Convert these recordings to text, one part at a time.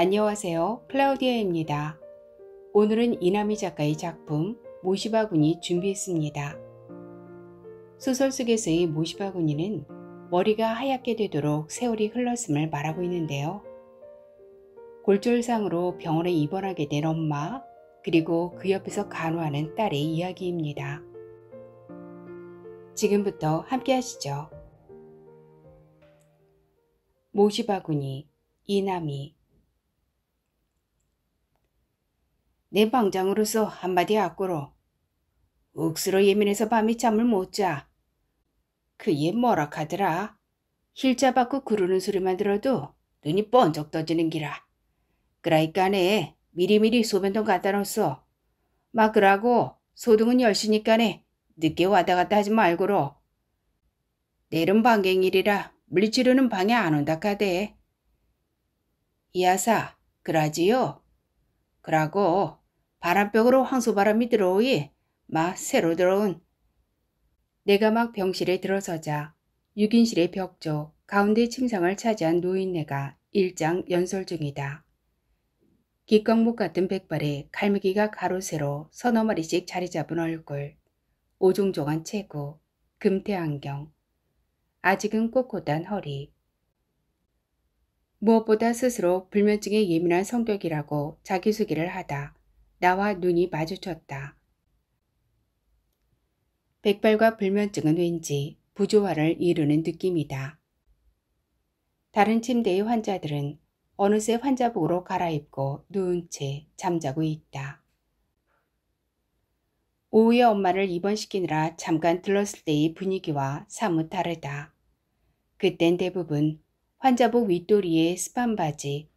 안녕하세요. 클라우디아입니다. 오늘은 이남희 작가의 작품 모시바구니 준비했습니다. 소설 속에서의 모시바구니는 머리가 하얗게 되도록 세월이 흘렀음을 말하고 있는데요. 골절상으로 병원에 입원하게 된 엄마, 그리고 그 옆에서 간호하는 딸의 이야기입니다. 지금부터 함께 하시죠. 모시바구니, 이남희. 내 방장으로서 한마디 하꾸로. 억수로 예민해서 밤에 잠을 못 자. 그 얘 뭐라 카더라. 힐자 받고 구르는 소리만 들어도 눈이 번쩍 떠지는 기라. 그라이까네 미리미리 소변통 갖다 놓소. 막 그러고 소등은 10시니까네 늦게 왔다 갔다 하지 말고로. 내일은 방갱일이라 물리치료는 방에 안 온다 카대. 이하사 그라지요. 그러고 바람벽으로 황소바람이 들어오이 막 새로 들어온. 내가 막 병실에 들어서자 6인실의 벽쪽 가운데 침상을 차지한 노인네가 일장 연설 중이다. 기광목 같은 백발에 갈매기가 가로세로 서너 마리씩 자리 잡은 얼굴, 오종종한 체구, 금태 안경, 아직은 꼿꼿한 허리. 무엇보다 스스로 불면증에 예민한 성격이라고 자기소개를 하다 나와 눈이 마주쳤다. 백발과 불면증은 왠지 부조화를 이루는 느낌이다. 다른 침대의 환자들은 어느새 환자복으로 갈아입고 누운 채 잠자고 있다. 오후에 엄마를 입원시키느라 잠깐 들렀을 때의 분위기와 사뭇 다르다. 그땐 대부분 환자복 윗도리에 스판 바지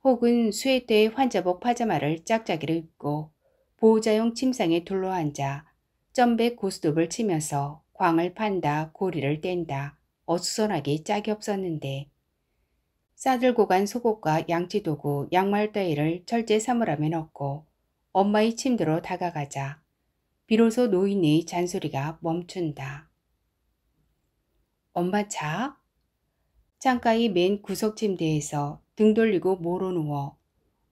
혹은 스웨터에 환자복 파자마를 짝짝이로 입고 보호자용 침상에 둘러앉아 점백 고스톱을 치면서 광을 판다 고리를 뗀다 어수선하게 짝이 없었는데 싸들고 간 속옷과 양치도구, 양말 따위를 철제 사물함에 넣고 엄마의 침대로 다가가자 비로소 노인의 잔소리가 멈춘다. 엄마 자? 창가의 맨 구석 침대에서 등 돌리고 모로 누워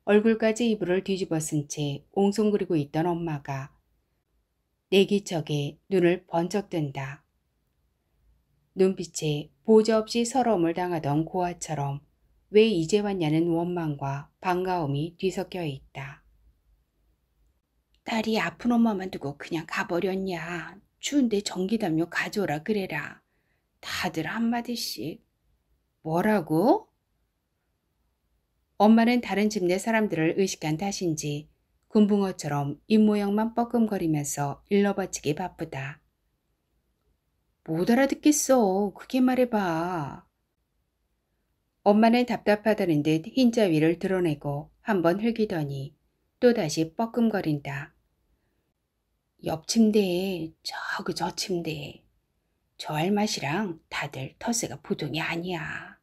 얼굴까지 이불을 뒤집어 쓴 채 옹송거리고 있던 엄마가 내기척에 눈을 번쩍 뜬다. 눈빛에 보자 없이 서러움을 당하던 고아처럼 왜 이제 왔냐는 원망과 반가움이 뒤섞여 있다. 딸이 아픈 엄마만 두고 그냥 가버렸냐. 추운데 전기담요 가져오라 그래라. 다들 한마디씩. 뭐라고? 엄마는 다른 집내 사람들을 의식한 탓인지 군붕어처럼 입모양만 뻐끔거리면서 일러바치기 바쁘다. 못 알아듣겠어. 그게 말해봐. 엄마는 답답하다는 듯 흰자 위를 드러내고 한번 흘기더니 또다시 뻐끔거린다. 옆 침대에 저 침대에 저 알맛이랑 다들 텃세가 보통이 아니야.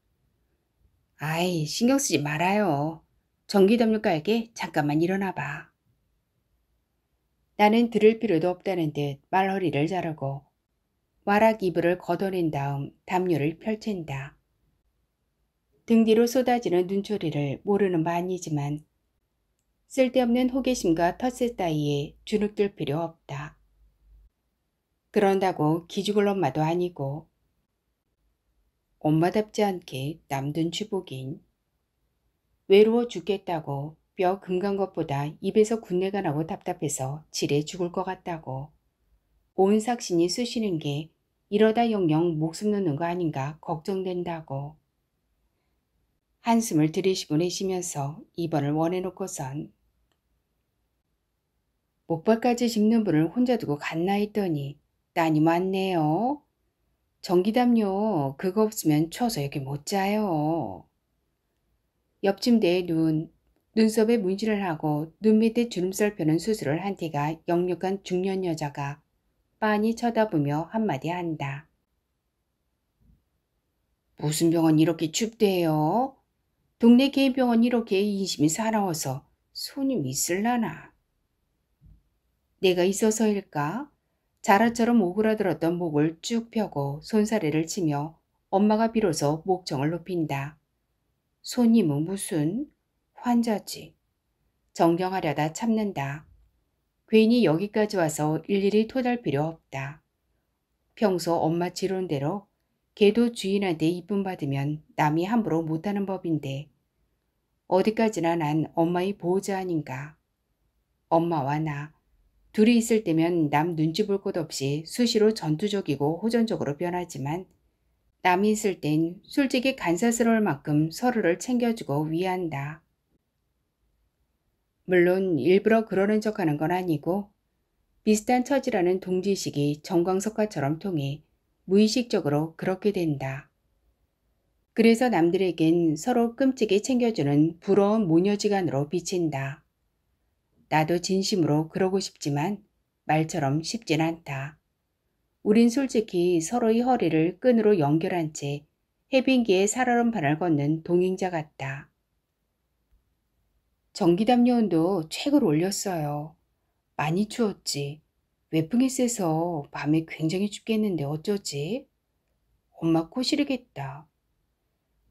아이 신경 쓰지 말아요. 전기담요 깔게 잠깐만 일어나봐. 나는 들을 필요도 없다는 듯 말허리를 자르고 와락 이불을 걷어낸 다음 담요를 펼친다. 등 뒤로 쏟아지는 눈초리를 모르는 바 아니지만 쓸데없는 호기심과 텃세 따위에 주눅들 필요 없다. 그런다고 기죽을 엄마도 아니고 엄마답지 않게 남든 주복인. 외로워 죽겠다고 뼈 금간 것보다 입에서 군내가 나고 답답해서 지레 죽을 것 같다고 온 삭신이 쑤시는 게 이러다 영영 목숨 놓는 거 아닌가 걱정된다고 한숨을 들이쉬고 내쉬면서 입원을 원해놓고선 목발까지 짚는 분을 혼자 두고 갔나 했더니 따님 왔네요. 전기담요 그거 없으면 추워서 여기 못 자요. 옆 침대에 눈썹에 문신을 하고 눈 밑에 주름살 펴는 수술을 한 티가 역력한 중년 여자가 빤히 쳐다보며 한마디 한다. 무슨 병원 이렇게 춥대요? 동네 개인 병원 이렇게 인심이 사나워서 손님 있을라나. 내가 있어서일까? 자라처럼 오그라들었던 목을 쭉 펴고 손사래를 치며 엄마가 비로소 목청을 높인다. 손님은 무슨? 환자지. 정정하려다 참는다. 괜히 여기까지 와서 일일이 토달 필요 없다. 평소 엄마 지론대로 걔도 주인한테 이쁨 받으면 남이 함부로 못하는 법인데 어디까지나 난 엄마의 보호자 아닌가. 엄마와 나 둘이 있을 때면 남 눈치 볼 것 없이 수시로 전투적이고 호전적으로 변하지만 남이 있을 땐 솔직히 간사스러울 만큼 서로를 챙겨주고 위한다. 물론 일부러 그러는 척하는 건 아니고 비슷한 처지라는 동지식이 정광석화처럼 통해 무의식적으로 그렇게 된다. 그래서 남들에겐 서로 끔찍이 챙겨주는 부러운 모녀지간으로 비친다. 나도 진심으로 그러고 싶지만 말처럼 쉽진 않다. 우린 솔직히 서로의 허리를 끈으로 연결한 채 해빙기에 살얼음판을 걷는 동행자 같다. 전기담요 온도 최고로 올렸어요. 많이 추웠지. 외풍이 세서 밤에 굉장히 춥겠는데 어쩌지? 엄마 코 시리겠다.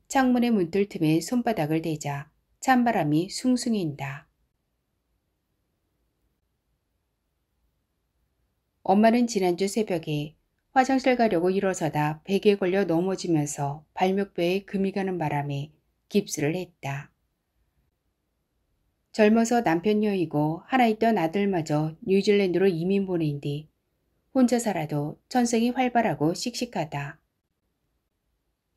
창문의 문틀 틈에 손바닥을 대자 찬바람이 숭숭인다. 엄마는 지난주 새벽에 화장실 가려고 일어서다 베개에 걸려 넘어지면서 발목뼈에 금이 가는 바람에 깁스를 했다. 젊어서 남편 여이고 하나 있던 아들마저 뉴질랜드로 이민 보낸 뒤 혼자 살아도 천성이 활발하고 씩씩하다.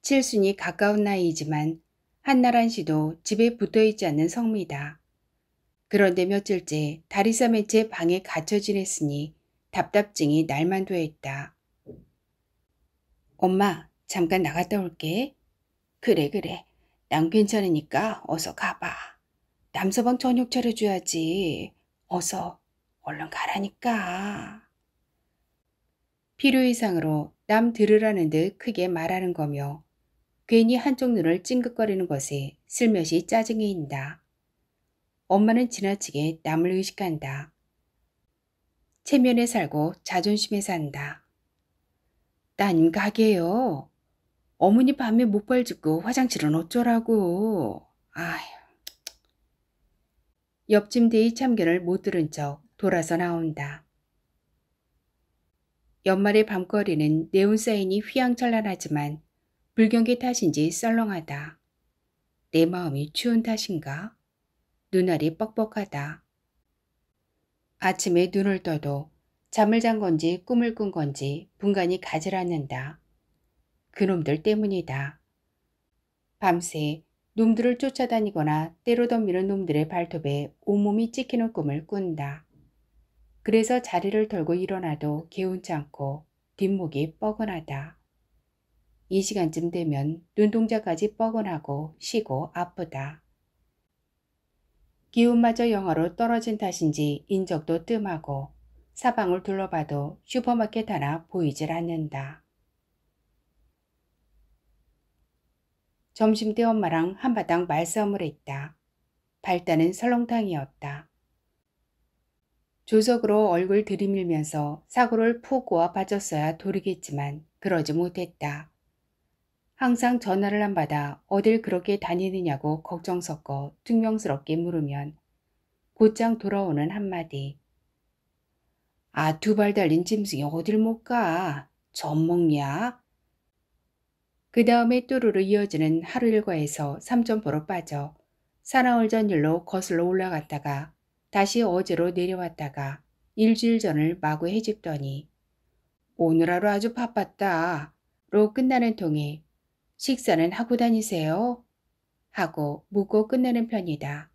칠순이 가까운 나이이지만 한날 한시도 집에 붙어있지 않는 성미다. 그런데 며칠째 다리사 맨채 방에 갇혀 지냈으니 답답증이 날만 도했다. 엄마, 잠깐 나갔다 올게. 그래. 난 괜찮으니까 어서 가봐. 남서방 저녁 차려줘야지. 어서 얼른 가라니까. 필요 이상으로 남 들으라는 듯 크게 말하는 거며 괜히 한쪽 눈을 찡긋거리는 것에 슬며시 짜증이 인다. 엄마는 지나치게 남을 의식한다. 체면에 살고 자존심에 산다. 따님 가게요. 어머니 밤에 목발 짚고 화장실은 어쩌라고. 아휴. 옆짐대의 참견을 못 들은 척 돌아서 나온다. 연말의 밤거리는 네온사인이 휘황찬란하지만 불경기 탓인지 썰렁하다. 내 마음이 추운 탓인가? 눈알이 뻑뻑하다. 아침에 눈을 떠도 잠을 잔 건지 꿈을 꾼 건지 분간이 가질 않는다. 그놈들 때문이다. 밤새 놈들을 쫓아다니거나 때로 덤비는 놈들의 발톱에 온몸이 찍히는 꿈을 꾼다. 그래서 자리를 털고 일어나도 개운치 않고 뒷목이 뻐근하다. 이 시간쯤 되면 눈동자까지 뻐근하고 쉬고 아프다. 기운마저 영하로 떨어진 탓인지 인적도 뜸하고 사방을 둘러봐도 슈퍼마켓 하나 보이질 않는다. 점심때 엄마랑 한바탕 말싸움을 했다. 발단은 설렁탕이었다. 조석으로 얼굴 들이밀면서 사고를 푹 꼬아 빠졌어야 도리겠지만 그러지 못했다. 항상 전화를 안 받아 어딜 그렇게 다니느냐고 걱정 섞어 퉁명스럽게 물으면 곧장 돌아오는 한마디. 아, 두 발 달린 짐승이 어딜 못 가? 젖 먹냐? 그 다음에 뚜루루 이어지는 하루 일과에서 3점포로 빠져 사나흘 전 일로 거슬러 올라갔다가 다시 어제로 내려왔다가 일주일 전을 마구 해집더니 오늘 하루 아주 바빴다 로 끝나는 통에 식사는 하고 다니세요? 하고 묻고 끝내는 편이다.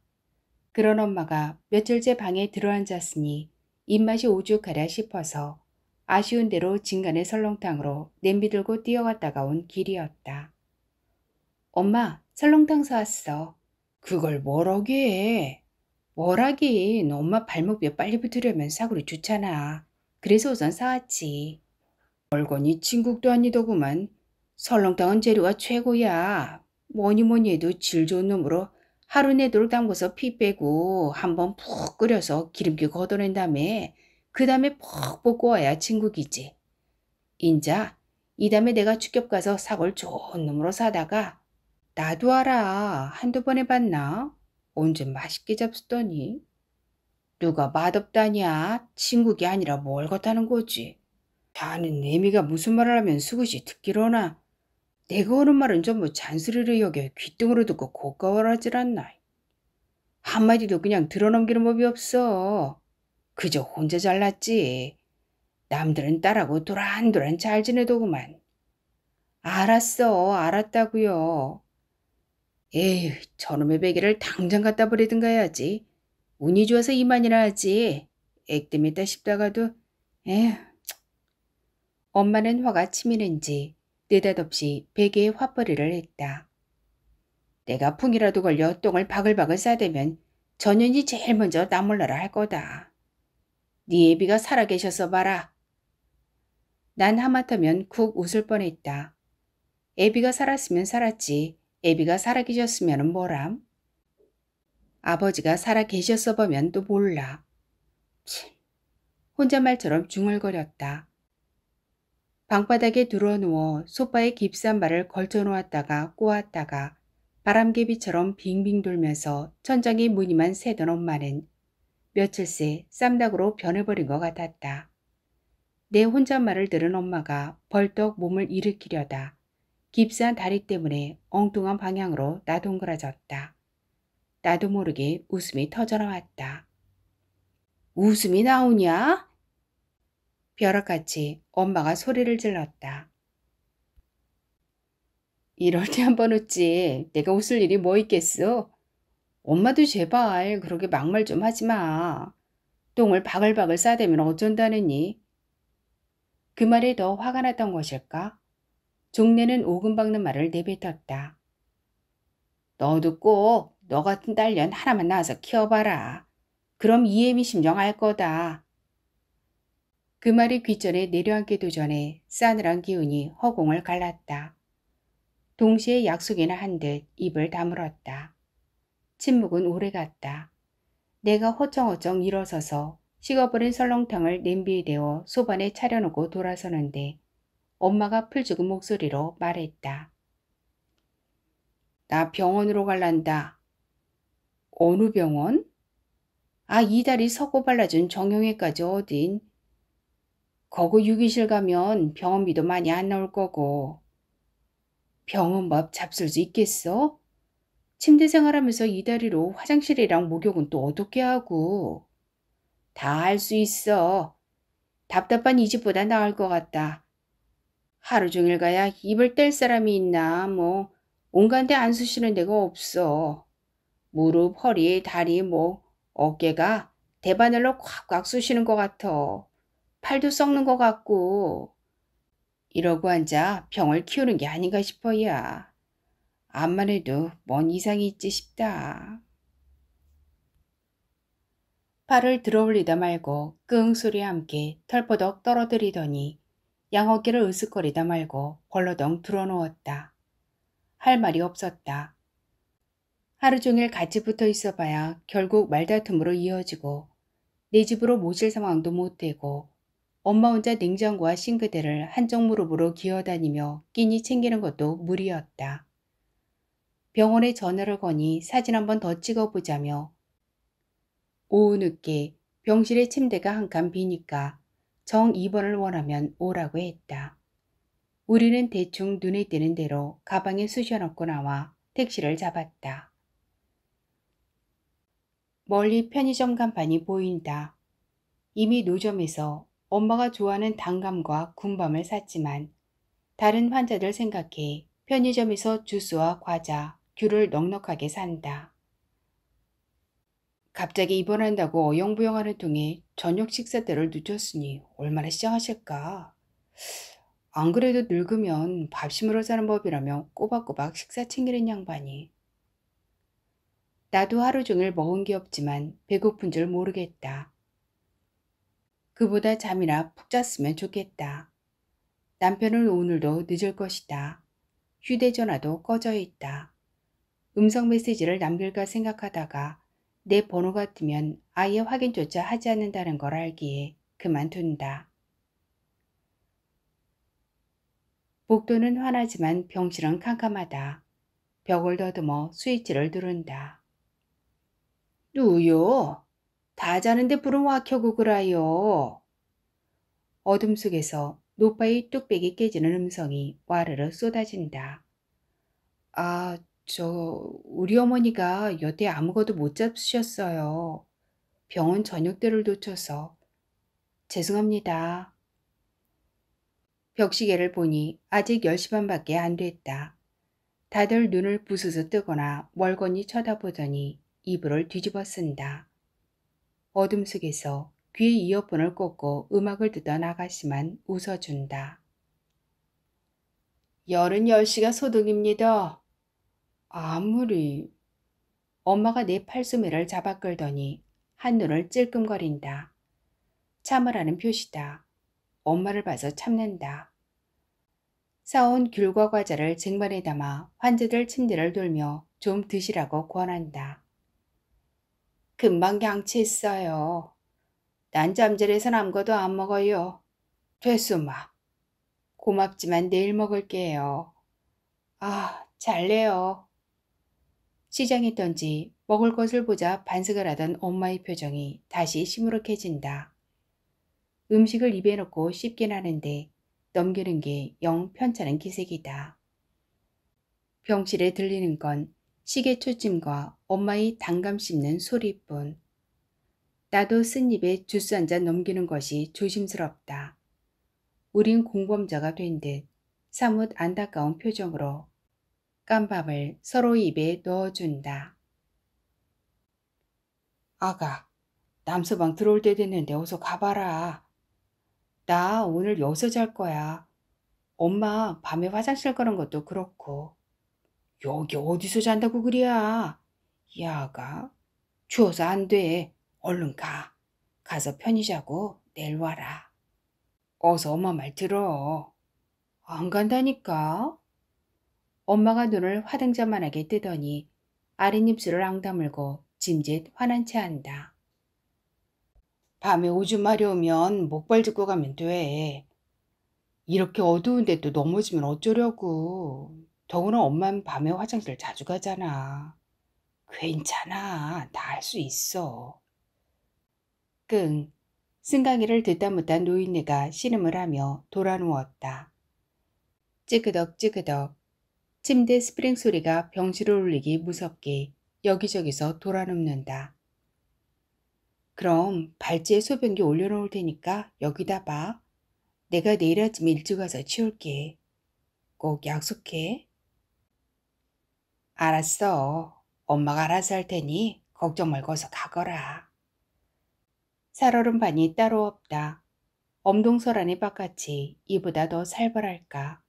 그런 엄마가 며칠째 방에 들어앉았으니 입맛이 오죽하랴 싶어서 아쉬운 대로 진간의 설렁탕으로 냄비 들고 뛰어갔다가 온 길이었다. 엄마, 설렁탕 사왔어. 그걸 뭐라게? 뭐라긴 엄마 발목뼈 빨리 붙으려면 사골이 좋잖아. 그래서 우선 사왔지. 멀거니 친국도 아니더구만. 설렁탕은 재료가 최고야. 뭐니 해도 질 좋은 놈으로 하루 내도록 담궈서 피 빼고 한번 푹 끓여서 기름기 걷어낸 다음에 그 다음에 퍽 볶고 와야 진국이지. 인자 이 다음에 내가 축협 가서 사골 좋은 놈으로 사다가 나도 알아. 한두 번 해봤나? 언제 맛있게 잡수더니. 누가 맛없다냐? 친국이 아니라 뭘 것하는 거지. 자는 애미가 무슨 말을 하면 수굿이 듣기로나. 내가 하는 말은 전부 잔소리를 여겨 귓등으로 듣고 고가워하질 않나. 한마디도 그냥 들어넘기는 법이 없어. 그저 혼자 잘났지. 남들은 딸하고 도란도란 잘 지내더구만. 알았어, 알았다고요. 에휴, 저놈의 베개를 당장 갖다 버리든가 해야지. 운이 좋아서 이만이나 하지. 액땜했다 싶다가도. 에휴. 엄마는 화가 치미는지 느닷없이 베개에 화벌이를 했다. 내가 풍이라도 걸려 똥을 바글바글 싸대면 전현이 제일 먼저 나 몰라라 할 거다. 네 애비가 살아계셔서 봐라. 난 하마터면 쿡 웃을 뻔했다. 애비가 살았으면 살았지. 애비가 살아계셨으면 뭐람? 아버지가 살아계셨어 보면 또 몰라. 참, 혼잣말처럼 중얼거렸다. 방바닥에 드러누워 소파에 깁스한 발을 걸쳐놓았다가 꼬았다가 바람개비처럼 빙빙 돌면서 천장에 무늬만 새던 엄마는 며칠 새 쌈닭으로 변해버린 것 같았다. 내 혼잣말을 들은 엄마가 벌떡 몸을 일으키려다 깁스한 다리 때문에 엉뚱한 방향으로 나동그라졌다. 나도 모르게 웃음이 터져나왔다. 웃음이 나오냐? 벼락같이 엄마가 소리를 질렀다. 이럴 때 한번 웃지. 내가 웃을 일이 뭐 있겠어? 엄마도 제발 그렇게 막말 좀 하지 마. 똥을 바글바글 싸대면 어쩐다느니. 그 말에 더 화가 났던 것일까? 종래는 오금 박는 말을 내뱉었다. 너도 꼭 너 같은 딸년 하나만 낳아서 키워봐라. 그럼 이애미 심정 알 거다. 그 말이 귓전에 내려앉기도 전에 싸늘한 기운이 허공을 갈랐다. 동시에 약속이나 한 듯 입을 다물었다. 침묵은 오래갔다. 내가 허청허청 일어서서 식어버린 설렁탕을 냄비에 데워 소반에 차려놓고 돌아서는데 엄마가 풀죽은 목소리로 말했다. 나 병원으로 갈란다. 어느 병원? 아, 이다리 석고 발라준 정형외과지 어딘. 거기 유기실 가면 병원비도 많이 안 나올 거고. 병원밥 잡술 수 있겠어? 침대 생활하면서 이다리로 화장실이랑 목욕은 또 어떻게 하고. 다 할 수 있어. 답답한 이 집보다 나을 것 같다. 하루 종일 가야 입을 뗄 사람이 있나 뭐 온갖 데 안 쑤시는 데가 없어. 무릎, 허리, 다리, 목, 어깨가 대바늘로 콱콱 쑤시는 것 같아. 팔도 썩는 것 같고. 이러고 앉아 병을 키우는 게 아닌가 싶어야. 암만 해도 뭔 이상이 있지 싶다. 팔을 들어올리다 말고 끙 소리와 함께 털버덕 떨어뜨리더니 양어깨를 으쓱거리다 말고 벌러덩 들어누웠다. 할 말이 없었다. 하루 종일 같이 붙어 있어봐야 결국 말다툼으로 이어지고 내 집으로 모실 상황도 못 되고 엄마 혼자 냉장고와 싱크대를 한쪽 무릎으로 기어다니며 끼니 챙기는 것도 무리였다. 병원에 전화를 거니 사진 한번 더 찍어보자며 오후 늦게 병실에 침대가 한 칸 비니까 정 입원을 원하면 오라고 했다. 우리는 대충 눈에 띄는 대로 가방에 쑤셔넣고 나와 택시를 잡았다. 멀리 편의점 간판이 보인다. 이미 노점에서 엄마가 좋아하는 단감과 군밤을 샀지만 다른 환자들 생각해 편의점에서 주스와 과자, 귤을 넉넉하게 산다. 갑자기 입원한다고 어영부영하는 통에 저녁 식사 때를 늦췄으니 얼마나 시장하실까. 안 그래도 늙으면 밥심으로 사는 법이라며 꼬박꼬박 식사 챙기는 양반이. 나도 하루 종일 먹은 게 없지만 배고픈 줄 모르겠다. 그보다 잠이나 푹 잤으면 좋겠다. 남편은 오늘도 늦을 것이다. 휴대전화도 꺼져 있다. 음성 메시지를 남길까 생각하다가 내 번호 같으면 아예 확인조차 하지 않는다는 걸 알기에 그만둔다. 복도는 환하지만 병실은 캄캄하다. 벽을 더듬어 스위치를 누른다. 누요? 다 자는데 불은 와 켜고 그라요. 어둠 속에서 노파의 뚝배기 깨지는 음성이 와르르 쏟아진다. 아, 우리 어머니가 여태 아무것도 못 잡수셨어요. 병원 저녁때를 놓쳐서. 죄송합니다. 벽시계를 보니 아직 10시 반밖에 안 됐다. 다들 눈을 부스스 뜨거나 멀거니 쳐다보더니 이불을 뒤집어 쓴다. 어둠 속에서 귀에 이어폰을 꽂고 음악을 듣던 아가씨만 웃어준다. 열은 10시가 소득입니다. 아무리. 엄마가 내 팔소매를 잡아 끌더니 한눈을 찔끔거린다. 참으라는 표시다. 엄마를 봐서 참는다. 사온 귤과 과자를 쟁반에 담아 환자들 침대를 돌며 좀 드시라고 권한다. 금방 양치했어요. 난 잠자리에선 아무것도 안 먹어요. 됐어, 마. 고맙지만 내일 먹을게요. 아, 잘래요. 시장했던지 먹을 것을 보자 반색을 하던 엄마의 표정이 다시 시무룩해진다. 음식을 입에 넣고 씹긴 하는데 넘기는 게 영 편찮은 기색이다. 병실에 들리는 건 시계 초침과 엄마의 단감 씹는 소리뿐. 나도 쓴 입에 주스 한 잔 넘기는 것이 조심스럽다. 우린 공범자가 된 듯 사뭇 안타까운 표정으로 깐 밥을 서로 입에 넣어준다. 아가, 남서방 들어올 때 됐는데 어서 가봐라. 나 오늘 여기서 잘 거야. 엄마 밤에 화장실 가는 것도 그렇고. 여기 어디서 잔다고 그래야. 야가, 추워서 안 돼. 얼른 가. 가서 편히 자고 내일 와라. 어서 엄마 말 들어. 안 간다니까. 엄마가 눈을 화등잔만하게 뜨더니 아랫입술을 앙다물고 짐짓 화난 채 한다. 밤에 오줌 마려우면 목발 짚고 가면 돼. 이렇게 어두운데 또 넘어지면 어쩌려고. 더구나 엄마는 밤에 화장실 자주 가잖아. 괜찮아. 다 할 수 있어. 끙. 승강이를 듣다 못한 노인네가 씨름을 하며 돌아 누웠다. 찌그덕 찌그덕. 침대 스프링 소리가 병실을 울리기 무섭게 여기저기서 돌아 눕는다. 그럼 발찌에 소변기 올려놓을 테니까 여기다 봐. 내가 내일 아침 일찍 와서 치울게. 꼭 약속해. 알았어. 엄마가 알아서 할 테니 걱정 말고 어서 가거라. 살얼음 반이 따로 없다. 엄동설 안의 바깥이 이보다 더 살벌할까.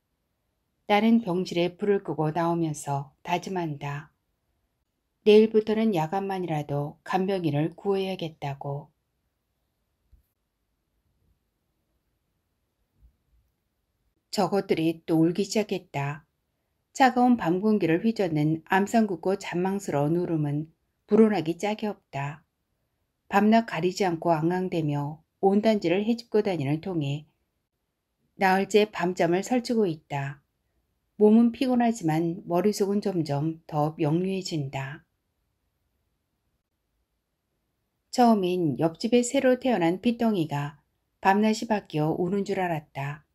나는 병실에 불을 끄고 나오면서 다짐한다. 내일부터는 야간만이라도 간병인을 구해야겠다고. 저것들이 또 울기 시작했다. 차가운 밤 공기를 휘젓는 암상궂고 잔망스러운 울음은 불온하기 짝이 없다. 밤낮 가리지 않고 앙앙대며 온 단지를 헤집고 다니는 통에 나흘째 밤잠을 설치고 있다. 몸은 피곤하지만 머릿속은 점점 더 명료해진다. 처음엔 옆집에 새로 태어난 핏덩이가 밤낮이 바뀌어 우는 줄 알았다.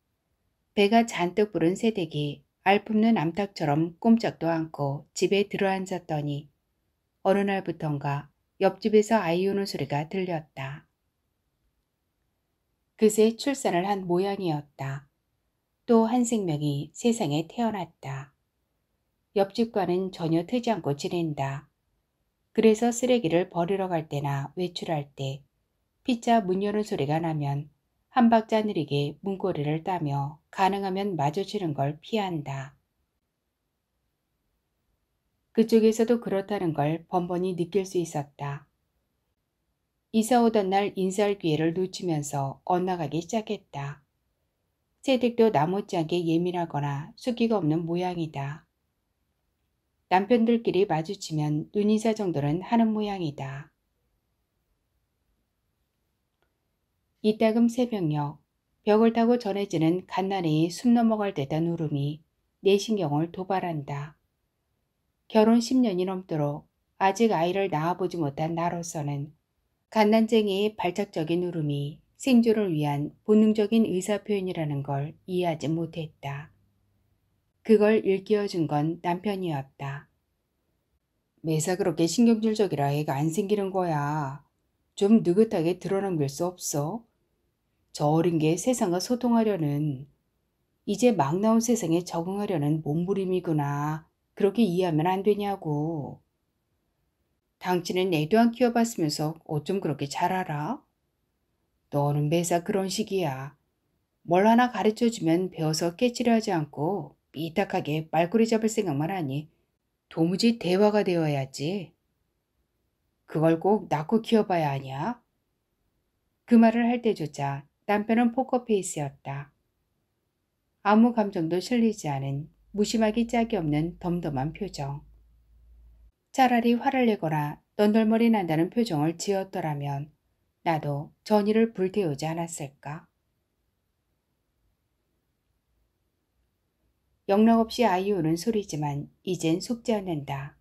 배가 잔뜩 부른 새댁이 알품는 암탉처럼 꼼짝도 않고 집에 들어앉았더니 어느 날부턴가 옆집에서 아이 우는 소리가 들렸다. 그새 출산을 한 모양이었다. 또 한 생명이 세상에 태어났다. 옆집과는 전혀 트지 않고 지낸다. 그래서 쓰레기를 버리러 갈 때나 외출할 때 피자 문 여는 소리가 나면 한 박자 느리게 문고리를 따며 가능하면 마주치는 걸 피한다. 그쪽에서도 그렇다는 걸 번번이 느낄 수 있었다. 이사 오던 날 인사할 기회를 놓치면서 엇나가기 시작했다. 새댁도 나 못지않게 예민하거나 숫기가 없는 모양이다. 남편들끼리 마주치면 눈인사 정도는 하는 모양이다. 이따금 새벽녘 벽을 타고 전해지는 갓난아이 숨 넘어갈 듯한 울음이 내 신경을 도발한다. 결혼 10년이 넘도록 아직 아이를 낳아보지 못한 나로서는 갓난쟁이의 발작적인 울음이 생존을 위한 본능적인 의사표현이라는 걸 이해하지 못했다. 그걸 일깨워준 건 남편이었다. 매사 그렇게 신경질적이라 애가 안 생기는 거야. 좀 느긋하게 드러넘길 수 없어? 저 어린 게 세상과 소통하려는, 이제 막 나온 세상에 적응하려는 몸부림이구나. 그렇게 이해하면 안 되냐고. 당신은 애도 안 키워봤으면서 어쩜 그렇게 잘 알아? 너는 매사 그런 식이야. 뭘 하나 가르쳐주면 배워서 깨치려 하지 않고 삐딱하게 말꼬리 잡을 생각만 하니 도무지 대화가 되어야지. 그걸 꼭 낳고 키워봐야 하냐? 그 말을 할 때조차 남편은 포커페이스였다. 아무 감정도 실리지 않은 무심하기 짝이 없는 덤덤한 표정. 차라리 화를 내거나 넌덜머리 난다는 표정을 지었더라면 나도 전의를 불태우지 않았을까. 영락없이 아이 우는 소리지만 이젠 속지 않는다.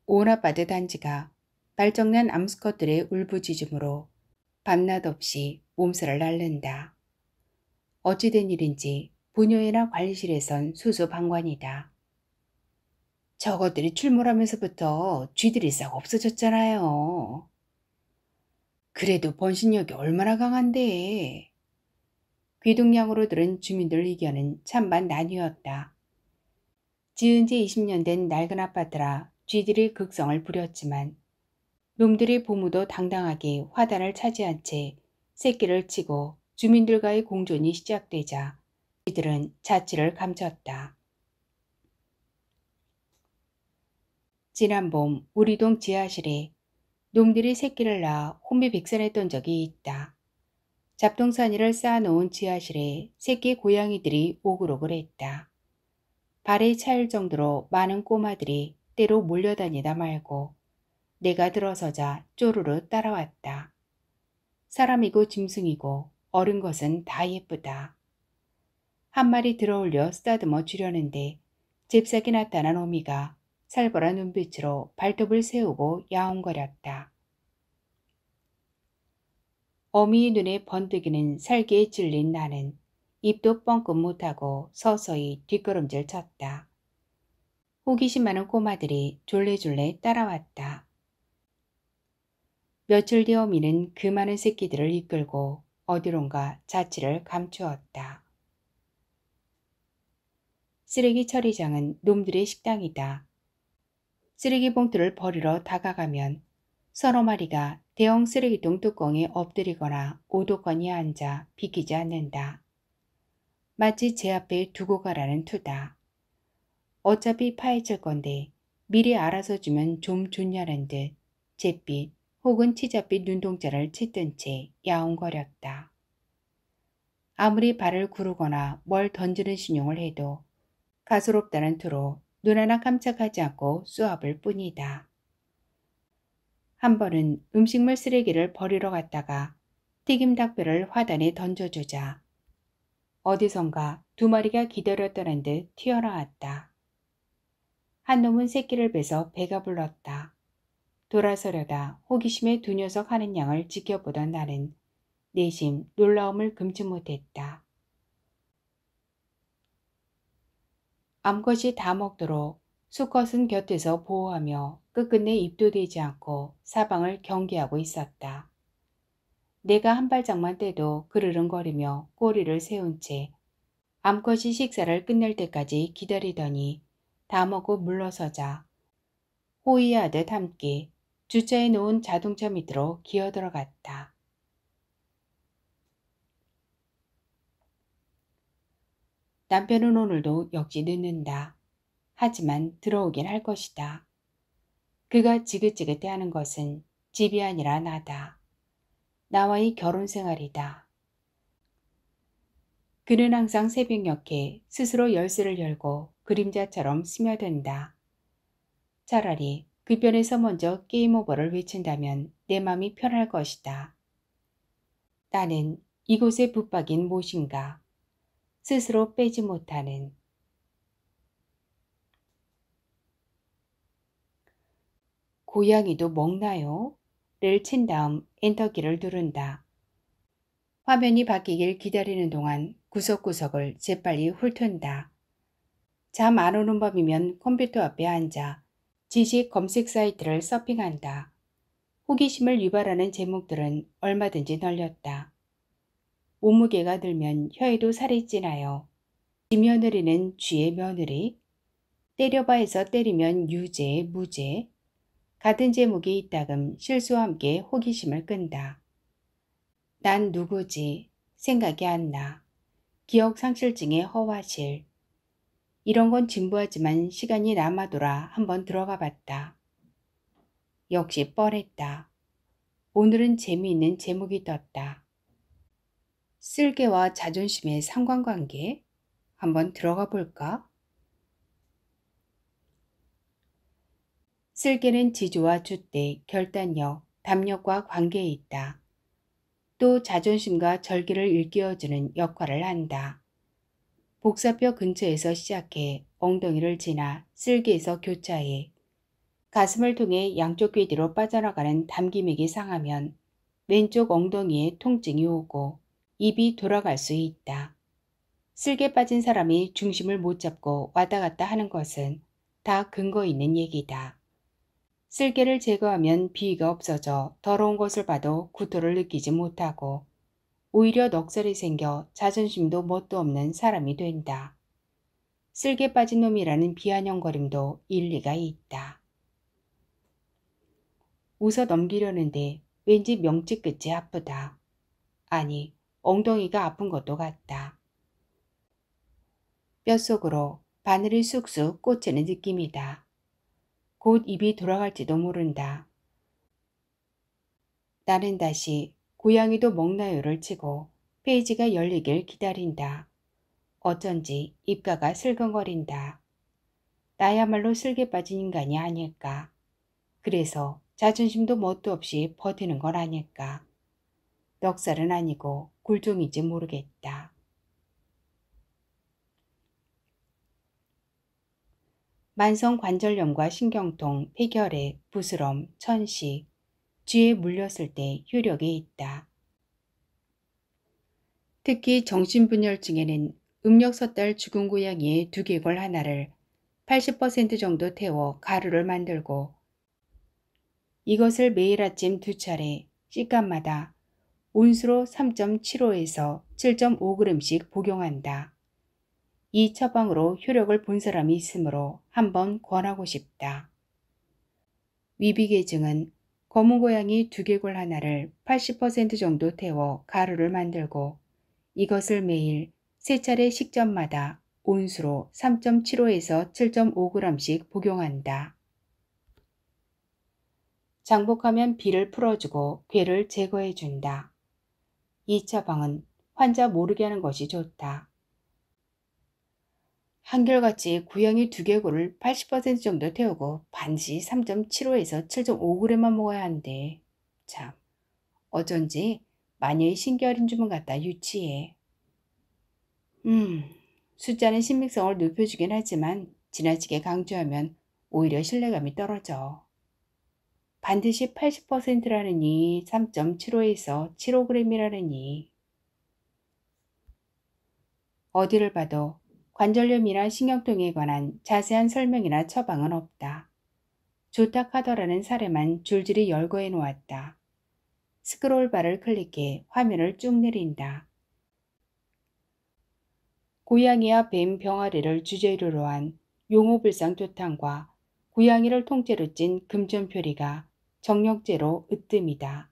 온 아파트 단지가 말정난 암수컷들의 울부짖음으로 밤낮 없이 몸살을 앓는다. 어찌된 일인지 부녀회나 관리실에선 수수방관이다. 저것들이 출몰하면서부터 쥐들이 싹 없어졌잖아요. 그래도 번신력이 얼마나 강한데. 귀동냥으로 들은 주민들 의견은 찬반 나뉘었다. 지은 지 20년 된 낡은 아파트라 쥐들이 극성을 부렸지만 놈들의 보무도 당당하게 화단을 차지한 채 새끼를 치고 주민들과의 공존이 시작되자 쥐들은 자취를 감췄다. 지난 봄 우리 동 지하실에 놈들이 새끼를 낳아 혼비백산했던 적이 있다. 잡동사니를 쌓아놓은 지하실에 새끼 고양이들이 오글오글했다. 발에 차일 정도로 많은 꼬마들이 때로 몰려다니다 말고 내가 들어서자 쪼르르 따라왔다. 사람이고 짐승이고 어른 것은 다 예쁘다. 한 마리 들어올려 쓰다듬어 주려는데 잽싸게 나타난 어미가 살벌한 눈빛으로 발톱을 세우고 야옹거렸다. 어미의 눈에 번뜩이는 살기에 찔린 나는 입도 뻥끗 못하고 서서히 뒷걸음질 쳤다. 호기심 많은 꼬마들이 졸래졸래 따라왔다. 며칠 뒤 어미는 그 많은 새끼들을 이끌고 어디론가 자취를 감추었다. 쓰레기 처리장은 놈들의 식당이다. 쓰레기 봉투를 버리러 다가가면 서너 마리가 대형 쓰레기통 뚜껑에 엎드리거나 오도건이 앉아 비키지 않는다. 마치 제 앞에 두고 가라는 투다. 어차피 파헤칠 건데 미리 알아서 주면 좀 좋냐는 듯 잿빛 혹은 치자빛 눈동자를 치뜬 채 야옹거렸다. 아무리 발을 구르거나 뭘 던지는 신용을 해도 가소롭다는 투로 눈 하나 깜짝하지 않고 쏘아볼 뿐이다. 한 번은 음식물 쓰레기를 버리러 갔다가 튀김 닭뼈를 화단에 던져주자 어디선가 두 마리가 기다렸다는 듯 튀어나왔다. 한 놈은 새끼를 베서 배가 불렀다. 돌아서려다 호기심에 두 녀석 하는 양을 지켜보던 나는 내심 놀라움을 금치 못했다. 암컷이 다 먹도록 수컷은 곁에서 보호하며 끝끝내 입도 대지 않고 사방을 경계하고 있었다. 내가 한 발짝만 떼도 그르릉거리며 꼬리를 세운 채 암컷이 식사를 끝낼 때까지 기다리더니 다 먹고 물러서자 호위하듯 함께 주차해 놓은 자동차 밑으로 기어들어갔다. 남편은 오늘도 역시 늦는다. 하지만 들어오긴 할 것이다. 그가 지긋지긋해하는 것은 집이 아니라 나다. 나와의 결혼 생활이다. 그는 항상 새벽녘에 스스로 열쇠를 열고 그림자처럼 스며든다. 차라리 그 편에서 먼저 게임 오버를 외친다면 내 맘이 편할 것이다. 나는 이곳에 붙박인 무엇인가 스스로 빼지 못하는. 고양이도 먹나요? 를 친 다음 엔터키를 누른다. 화면이 바뀌길 기다리는 동안 구석구석을 재빨리 훑은다. 잠 안 오는 밤이면 컴퓨터 앞에 앉아 지식 검색 사이트를 서핑한다. 호기심을 유발하는 제목들은 얼마든지 널렸다. 몸무게가 늘면 혀에도 살이 찌나요? 쥐며느리는 쥐의 며느리? 때려봐 해서 때리면 유죄, 무죄? 같은 제목이 이따금 실수와 함께 호기심을 끈다. 난 누구지? 생각이 안 나. 기억상실증의 허와실. 이런 건 진부하지만 시간이 남아돌아 한번 들어가 봤다. 역시 뻔했다. 오늘은 재미있는 제목이 떴다. 쓸개와 자존심의 상관관계? 한번 들어가 볼까? 쓸개는 지조와 줏대, 결단력, 담력과 관계에 있다. 또 자존심과 절개를 일깨워주는 역할을 한다. 복사뼈 근처에서 시작해 엉덩이를 지나 쓸개에서 교차해 가슴을 통해 양쪽 귀 뒤로 빠져나가는 담기맥이 상하면 왼쪽 엉덩이에 통증이 오고 입이 돌아갈 수 있다. 쓸개 빠진 사람이 중심을 못 잡고 왔다 갔다 하는 것은 다 근거 있는 얘기다. 쓸개를 제거하면 비위가 없어져 더러운 것을 봐도 구토를 느끼지 못하고 오히려 넉살이 생겨 자존심도 뭣도 없는 사람이 된다. 쓸개 빠진 놈이라는 비아냥거림도 일리가 있다. 웃어 넘기려는데 왠지 명치 끝이 아프다. 아니, 엉덩이가 아픈 것도 같다. 뼛속으로 바늘이 쑥쑥 꽂히는 느낌이다. 곧 입이 돌아갈지도 모른다. 나는 다시 고양이도 먹나요를 치고 페이지가 열리길 기다린다. 어쩐지 입가가 슬근거린다. 나야말로 슬개 빠진 인간이 아닐까. 그래서 자존심도 뭣도 없이 버티는 건 아닐까. 넉살은 아니고 굴종인지 모르겠다. 만성 관절염과 신경통, 폐결핵, 부스럼, 천식, 쥐에 물렸을 때 효력이 있다. 특히 정신분열증에는 음력섣달 죽은 고양이의 두개골 하나를 80% 정도 태워 가루를 만들고 이것을 매일 아침 2차례 시간마다 온수로 3.75에서 7.5g씩 복용한다. 이 처방으로 효력을 본 사람이 있으므로 한번 권하고 싶다. 위비계증은 검은 고양이 두개골 하나를 80% 정도 태워 가루를 만들고 이것을 매일 3차례 식전마다 온수로 3.75에서 7.5g씩 복용한다. 장복하면 비를 풀어주고 괴를 제거해준다. 이 처방은 환자 모르게 하는 것이 좋다. 한결같이 고양이 두개골을 80% 정도 태우고 반드시 3.75에서 7.5g만 먹어야 한대. 참, 어쩐지 마녀의 신기어린 주문 같다 유치해. 숫자는 신빙성을 높여주긴 하지만 지나치게 강조하면 오히려 신뢰감이 떨어져. 반드시 80%라느니 3.75에서 7.5g이라느니. 어디를 봐도 관절염이나 신경통에 관한 자세한 설명이나 처방은 없다. 좋다 하더라는 사례만 줄줄이 열거해 놓았다. 스크롤바를 클릭해 화면을 쭉 내린다. 고양이와 뱀 병아리를 주재료로 한 용호불상조탕과 고양이를 통째로 찐 금전표리가 정력제로 으뜸이다.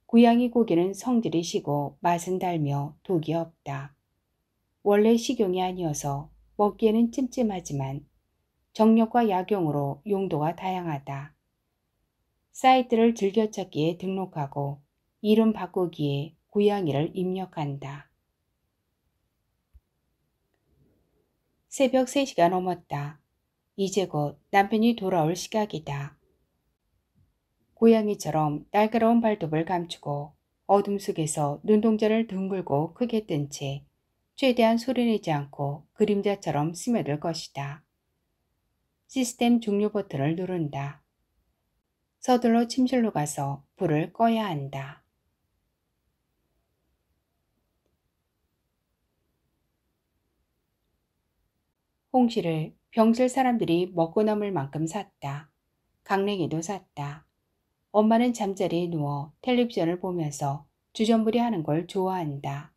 고양이 고기는 성질이 시고 맛은 달며 독이 없다. 원래 식용이 아니어서 먹기에는 찜찜하지만 정력과 약용으로 용도가 다양하다. 사이트를 즐겨찾기에 등록하고 이름 바꾸기에 고양이를 입력한다. 새벽 3시가 넘었다. 이제 곧 남편이 돌아올 시각이다. 고양이처럼 날카로운 발톱을 감추고 어둠 속에서 눈동자를 둥글고 크게 뜬 채 최대한 소리내지 않고 그림자처럼 스며들 것이다. 시스템 종료 버튼을 누른다. 서둘러 침실로 가서 불을 꺼야 한다. 홍시를 병실 사람들이 먹고 남을 만큼 샀다. 강냉이도 샀다. 엄마는 잠자리에 누워 텔레비전을 보면서 주전부리 하는 걸 좋아한다.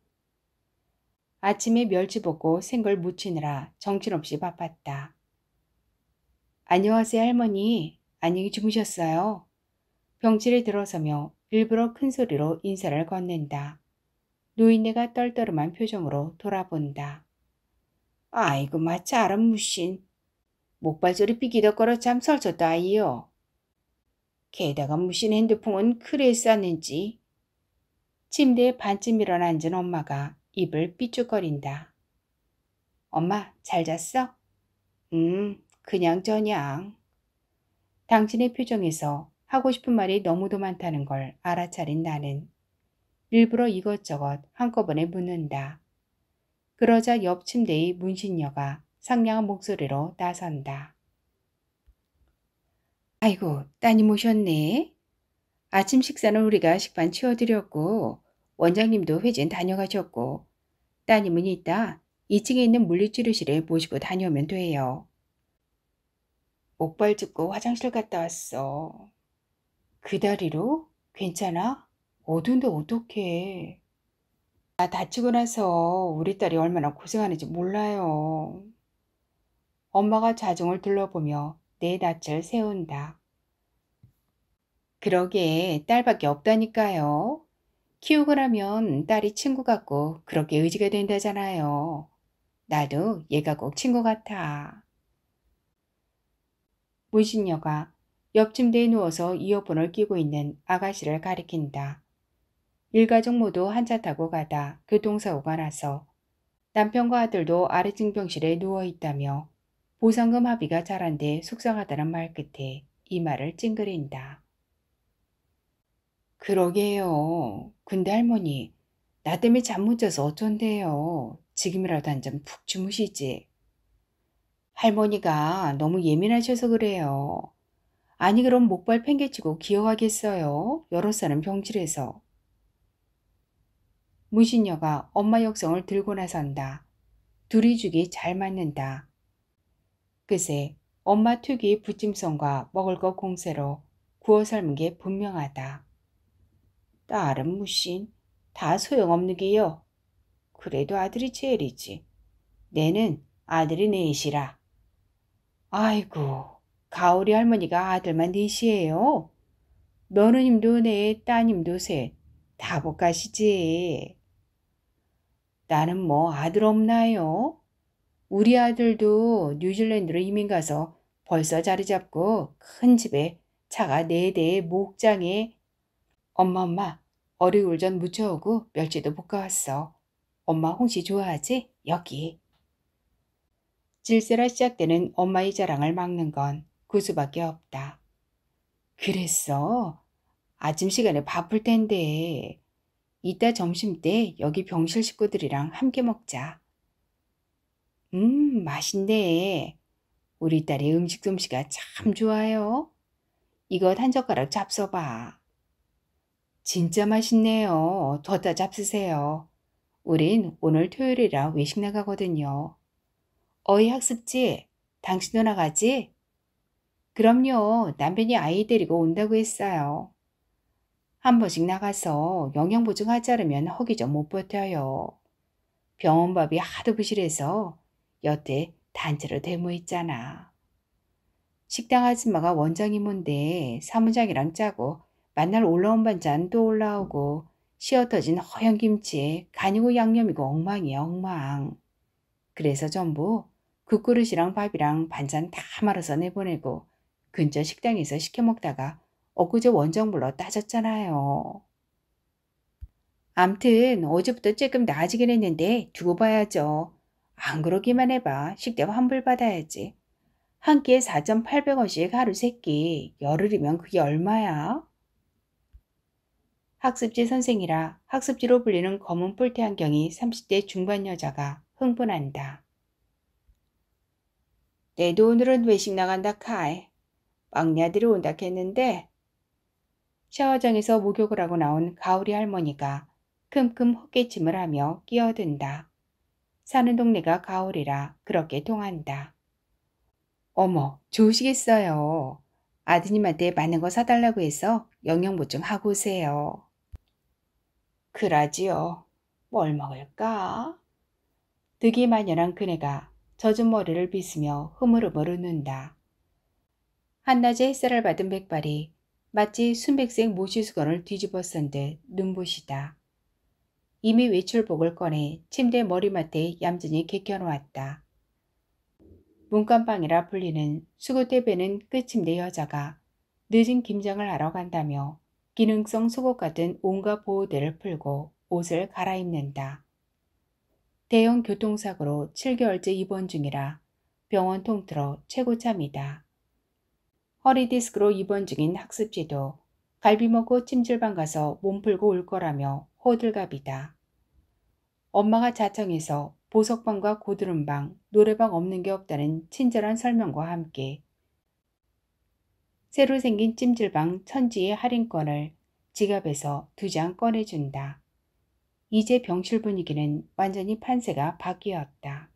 아침에 멸치 볶고 생걸 무치느라 정신없이 바빴다. 안녕하세요 할머니. 안녕히 주무셨어요? 병실에 들어서며 일부러 큰 소리로 인사를 건넨다. 노인네가 떨떠름한 표정으로 돌아본다. 아이고 마치 아람 무신. 목발소리 삐기덕거려 잠 설쳤다 아이요. 게다가 무신 핸드폰은 그래 쌌는지. 침대에 반쯤 일어나앉은 엄마가 입을 삐죽거린다. 엄마 잘 잤어? 그냥 저냥. 당신의 표정에서 하고 싶은 말이 너무도 많다는 걸 알아차린 나는 일부러 이것저것 한꺼번에 묻는다. 그러자 옆 침대의 문신녀가 상냥한 목소리로 나선다. 아이고 따님 오셨네. 아침 식사는 우리가 식판 치워드렸고 원장님도 회진 다녀가셨고 따님은 이따 2층에 있는 물리치료실에 모시고 다녀오면 돼요. 목발 짚고 화장실 갔다 왔어. 그 다리로? 괜찮아? 어두운데 어떡해. 나 다치고 나서 우리 딸이 얼마나 고생하는지 몰라요. 엄마가 자중을 둘러보며 내 낯을 세운다. 그러게 딸밖에 없다니까요. 키우고 나면 딸이 친구 같고 그렇게 의지가 된다잖아요. 나도 얘가 꼭 친구 같아. 문신녀가 옆 침대에 누워서 이어폰을 끼고 있는 아가씨를 가리킨다. 일가족 모두 한차 타고 가다 교통사고가 나서 남편과 아들도 아래증병실에 누워있다며 보상금 합의가 잘안돼 속상하다는 말 끝에 이 말을 찡그린다. 그러게요. 근데 할머니, 나 때문에 잠 못 자서 어쩐대요. 지금이라도 한 잠 푹 주무시지. 할머니가 너무 예민하셔서 그래요. 아니 그럼 목발 팽개치고 기어가겠어요? 여러 사람 병실에서. 문신녀가 엄마 역성을 들고 나선다. 둘이 죽이 잘 맞는다. 그새 엄마 특유의 부침성과 먹을 것 공세로 구워 삶은 게 분명하다. 딸은 무신 다 소용없는 게요. 그래도 아들이 제일이지. 내는 아들이 넷이라. 아이고 가오리 할머니가 아들만 넷이에요. 며느님도 넷, 따님도 셋. 다 못 가시지. 나는 뭐 아들 없나요? 우리 아들도 뉴질랜드로 이민 가서 벌써 자리 잡고 큰 집에 차가 4대에 목장에 엄마 어리굴전 무쳐오고 멸치도 볶아왔어. 엄마 홍시 좋아하지? 여기. 질세라 시작되는 엄마의 자랑을 막는 건 그 수밖에 없다. 그랬어? 아침 시간에 바쁠 텐데. 이따 점심때 여기 병실 식구들이랑 함께 먹자. 맛있네. 우리 딸이 음식 솜씨가 참 좋아요. 이것 한 젓가락 잡숴봐. 진짜 맛있네요. 더 잡수세요. 우린 오늘 토요일이라 외식 나가거든요. 어이 학습지, 당신도 나가지? 그럼요. 남편이 아이 데리고 온다고 했어요. 한 번씩 나가서 영양 보충하지 않으면 허기 좀 못 버텨요. 병원 밥이 하도 부실해서 여태 단체로 데모 있잖아. 식당 아줌마가 원장이몬데 사무장이랑 짜고 만날 올라온 반찬 또 올라오고 시어 터진 허연 김치에 간이고 양념이고 엉망이야 엉망. 그래서 전부 국그릇이랑 밥이랑 반찬 다 말아서 내보내고 근처 식당에서 시켜 먹다가 엊그제 원장 불러 따졌잖아요. 암튼 어제부터 조금 나아지긴 했는데 두고 봐야죠. 안 그러기만 해봐. 식대가 환불받아야지. 한 끼에 4,800원씩 하루 3끼. 열흘이면 그게 얼마야? 학습지 선생이라 학습지로 불리는 검은 뿔테 안경이 30대 중반 여자가 흥분한다. 내도 오늘은 외식 나간다 카이. 막내 아들이 온다 했는데 샤워장에서 목욕을 하고 나온 가오리 할머니가 큼큼 헛기침을 하며 끼어든다. 사는 동네가 가오리라 그렇게 통한다. 어머, 좋으시겠어요. 아드님한테 많은 거 사달라고 해서 영양보충 하고 오세요. 그러지요. 뭘 먹을까? 득이 만연한 그네가 젖은 머리를 빗으며 흐물흐물 웃는다. 한낮에 햇살을 받은 백발이 마치 순백색 모시수건을 뒤집어 쓴 듯 눈부시다. 이미 외출복을 꺼내 침대 머리맡에 얌전히 개켜놓았다. 문간방이라 불리는 수구대 베는 끝침대 여자가 늦은 김장을 하러 간다며 기능성 속옷 같은 온갖 보호대를 풀고 옷을 갈아입는다. 대형 교통사고로 7개월째 입원 중이라 병원 통틀어 최고참이다. 허리디스크로 입원 중인 학습지도 갈비 먹고 찜질방 가서 몸 풀고 올 거라며 호들갑이다. 엄마가 자청해서 보석방과 고드름방, 노래방 없는 게 없다는 친절한 설명과 함께 새로 생긴 찜질방 천지의 할인권을 지갑에서 2장 꺼내준다. 이제 병실 분위기는 완전히 판세가 바뀌었다.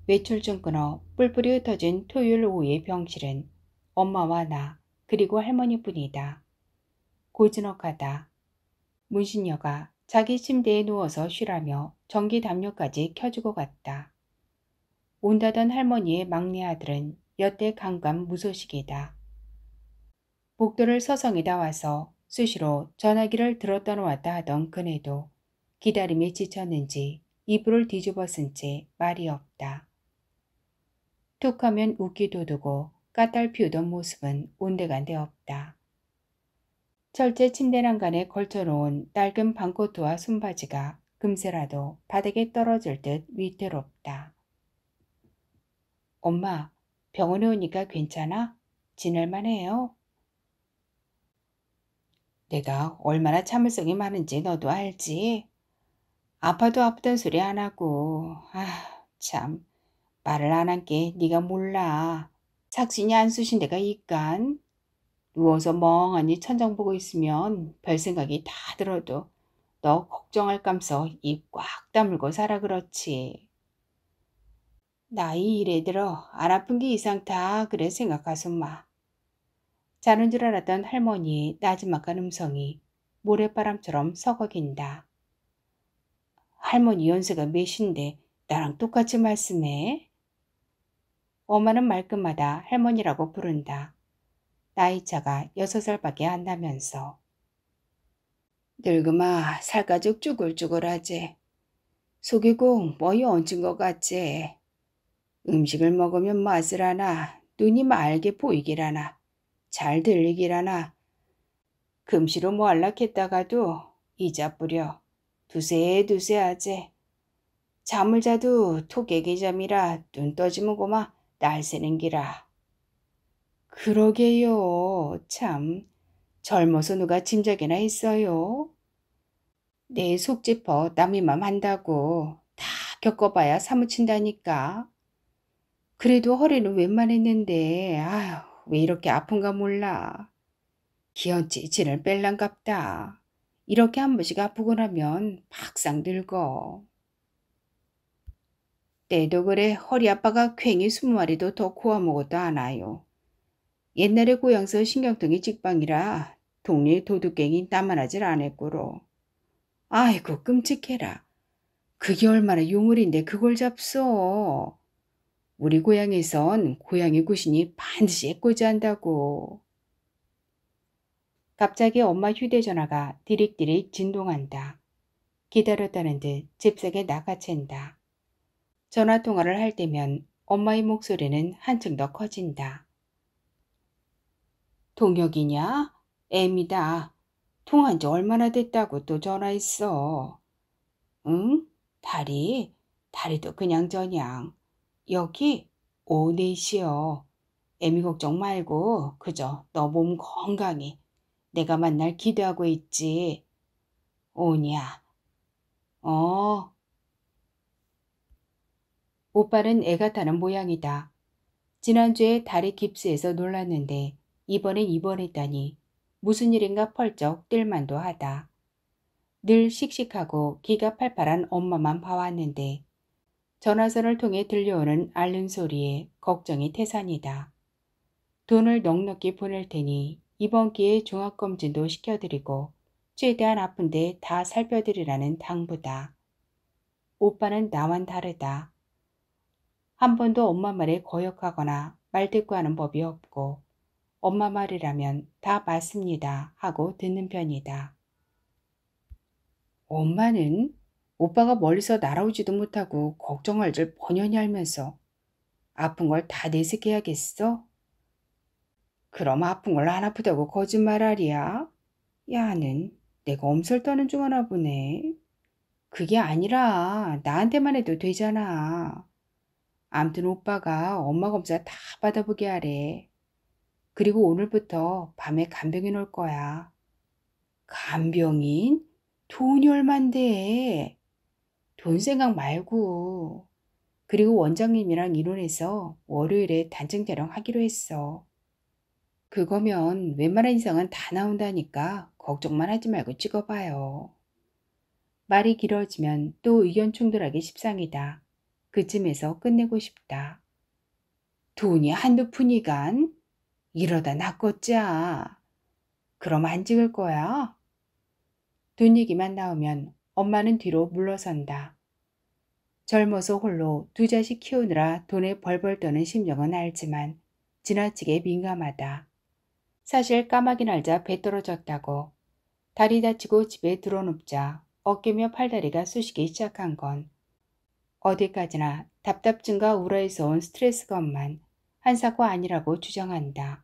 외출증 끊어 뿔뿔이 흩어진 토요일 오후의 병실은 엄마와 나 그리고 할머니뿐이다. 고즈넉하다. 문신녀가 자기 침대에 누워서 쉬라며 전기 담요까지 켜주고 갔다. 온다던 할머니의 막내 아들은 여태 강감 무소식이다. 복도를 서성이다 와서 수시로 전화기를 들었다 놓았다 하던 그네도 기다림에 지쳤는지 이불을 뒤집어 쓴 채 말이 없다. 툭하면 웃기도 두고 까딸 피우던 모습은 온데간데 없다. 철제 침대 난간에 걸쳐놓은 낡은 방코트와 손바지가 금세라도 바닥에 떨어질 듯 위태롭다. 엄마, 병원에 오니까 괜찮아? 지낼만해요? 내가 얼마나 참을성이 많은지 너도 알지? 아파도 아프단 소리 안 하고, 참, 말을 안 한 게 네가 몰라. 삭신이 안 쑤신 데가 있간? 누워서 멍하니 천장 보고 있으면 별 생각이 다 들어도 너 걱정할 감서 입 꽉 다물고 살아 그렇지. 나이 이래 들어 안 아픈 게 이상다 그래 생각하소마. 자는 줄 알았던 할머니의 나지막한 음성이 모래바람처럼 서걱인다. 할머니 연세가 몇인데 나랑 똑같이 말씀해? 엄마는 말끝마다 할머니라고 부른다. 나이차가 6살밖에 안 나면서. 늙으마 살가죽 쭈글쭈글하지. 속이 꼭 뭐이 얹은 것 같지. 음식을 먹으면 맛을 하나 눈이 맑게 보이길 하나 잘 들리길 하나 금시로 뭐 할락했다가도 이자 뿌려 두세두세하지. 잠을 자도 토개기 잠이라 눈 떠지면 고마 날 새는 기라. 그러게요. 참 젊어서 누가 짐작이나 했어요. 내 속 짚어 남의 맘 한다고 다 겪어봐야 사무친다니까. 그래도 허리는 웬만했는데 아휴 왜 이렇게 아픈가 몰라. 기어찌 진을 뺄랑갑다. 이렇게 한 번씩 아프고 나면 막상 늙어. 때도 그래 허리 아빠가 괭이 20마리도 더 고아 먹어도 않아요. 옛날에 고향서 신경통이 직방이라 동네 도둑갱이 나만하질 않았고로. 아이고 끔찍해라. 그게 얼마나 유물인데 그걸 잡숴. 우리 고향에선 고양이 구신이 반드시 애꿎이 한다고. 갑자기 엄마 휴대전화가 디릭디릭 진동한다. 기다렸다는 듯 잽싸게 나가챈다. 전화통화를 할 때면 엄마의 목소리는 한층 더 커진다. 동혁이냐? 애미다. 통화한 지 얼마나 됐다고 또 전화했어. 응? 다리도 그냥 저냥. 여기? 오후 4시요. 애미 걱정 말고 그저 너 몸 건강히 내가 만날 기대하고 있지. 오냐? 어. 오빠는 애가 타는 모양이다. 지난주에 다리 깁스해서 놀랐는데 이번엔 입원했다니 무슨 일인가 펄쩍 뛸만도 하다. 늘 씩씩하고 기가 팔팔한 엄마만 봐왔는데 전화선을 통해 들려오는 앓는 소리에 걱정이 태산이다. 돈을 넉넉히 보낼 테니 이번 기회에 종합검진도 시켜드리고 최대한 아픈데 다 살펴드리라는 당부다. 오빠는 나만 다르다. 한 번도 엄마 말에 거역하거나 말대꾸하는 법이 없고 엄마 말이라면 다 맞습니다 하고 듣는 편이다. 엄마는 오빠가 멀리서 날아오지도 못하고 걱정할 줄 뻔히 알면서 아픈 걸 다 내색해야겠어? 그럼 아픈 걸 안 아프다고 거짓말하리야? 야는 내가 엄살 떠는 중 하나 보네. 그게 아니라 나한테만 해도 되잖아. 암튼 오빠가 엄마 검사 다 받아보게 하래. 그리고 오늘부터 밤에 간병인 올 거야. 간병인? 돈이 얼만데? 돈 생각 말고. 그리고 원장님이랑 의논해서 월요일에 단층 촬영하기로 했어. 그거면 웬만한 이상은 다 나온다니까 걱정만 하지 말고 찍어봐요. 말이 길어지면 또 의견 충돌하기 십상이다. 그쯤에서 끝내고 싶다. 돈이 한두 푼이간? 이러다 나 껐자. 그럼 안 찍을 거야? 돈 얘기만 나오면 엄마는 뒤로 물러선다. 젊어서 홀로 두 자식 키우느라 돈에 벌벌 떠는 심정은 알지만 지나치게 민감하다. 사실 까마귀 날자 배 떨어졌다고 다리 다치고 집에 들어눕자 어깨며 팔다리가 쑤시기 시작한 건 어디까지나 답답증과 우라에서 온 스트레스건만 한사코 아니라고 주장한다.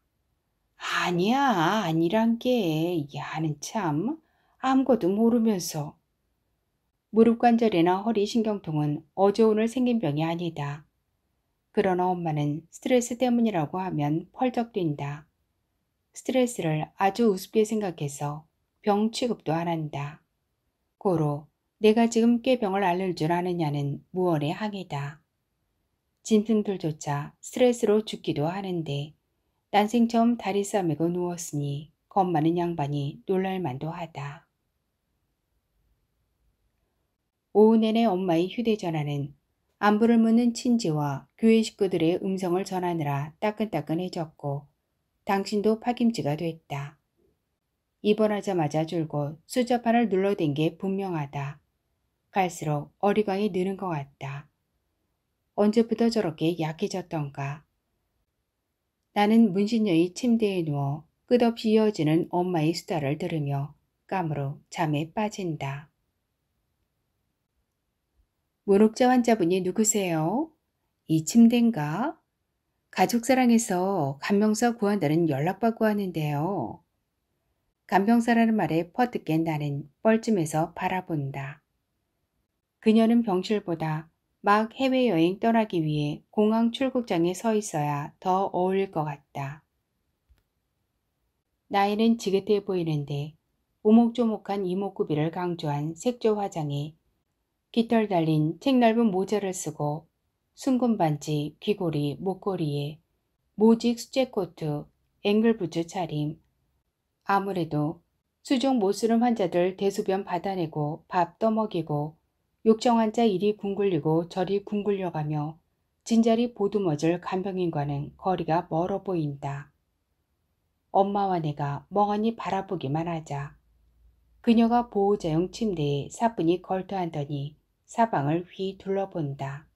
아니야, 아니란 게 야는 참 아무것도 모르면서. 무릎 관절이나 허리 신경통은 어제 오늘 생긴 병이 아니다. 그러나 엄마는 스트레스 때문이라고 하면 펄쩍 뛴다. 스트레스를 아주 우습게 생각해서 병 취급도 안 한다. 고로 내가 지금 꽤 병을 앓을 줄 아느냐는 무언의 항의다. 짐승들조차 스트레스로 죽기도 하는데 난생 처음 다리 싸매고 누웠으니 겁 많은 양반이 놀랄만도 하다. 오후 내내 엄마의 휴대전화는 안부를 묻는 친지와 교회 식구들의 음성을 전하느라 따끈따끈해졌고 당신도 파김치가 됐다. 입원하자마자 줄곧 숫자판을 눌러댄 게 분명하다. 갈수록 어리광이 느는 것 같다. 언제부터 저렇게 약해졌던가. 나는 문신녀의 침대에 누워 끝없이 이어지는 엄마의 수다를 들으며 까무로 잠에 빠진다. 문옥자 환자분이 누구세요? 이 침대인가? 가족사랑에서 간병사 구한다는 연락받고 하는데요. 간병사라는 말에 퍼뜩 나는 뻘쭘해서 바라본다. 그녀는 병실보다 막 해외여행 떠나기 위해 공항 출국장에 서 있어야 더 어울릴 것 같다. 나이는 지긋해 보이는데 오목조목한 이목구비를 강조한 색조 화장에 깃털 달린 책 넓은 모자를 쓰고 순금 반지, 귀고리, 목걸이에 모직 수제코트, 앵글부츠 차림. 아무래도 수족 못 쓰는 환자들 대소변 받아내고 밥 떠먹이고 욕정 환자 이리 궁굴리고 저리 궁굴려가며 진자리 보두머질 간병인과는 거리가 멀어 보인다. 엄마와 내가 멍하니 바라보기만 하자. 그녀가 보호자용 침대에 사뿐히 걸터앉더니 사방을 휘 둘러본다.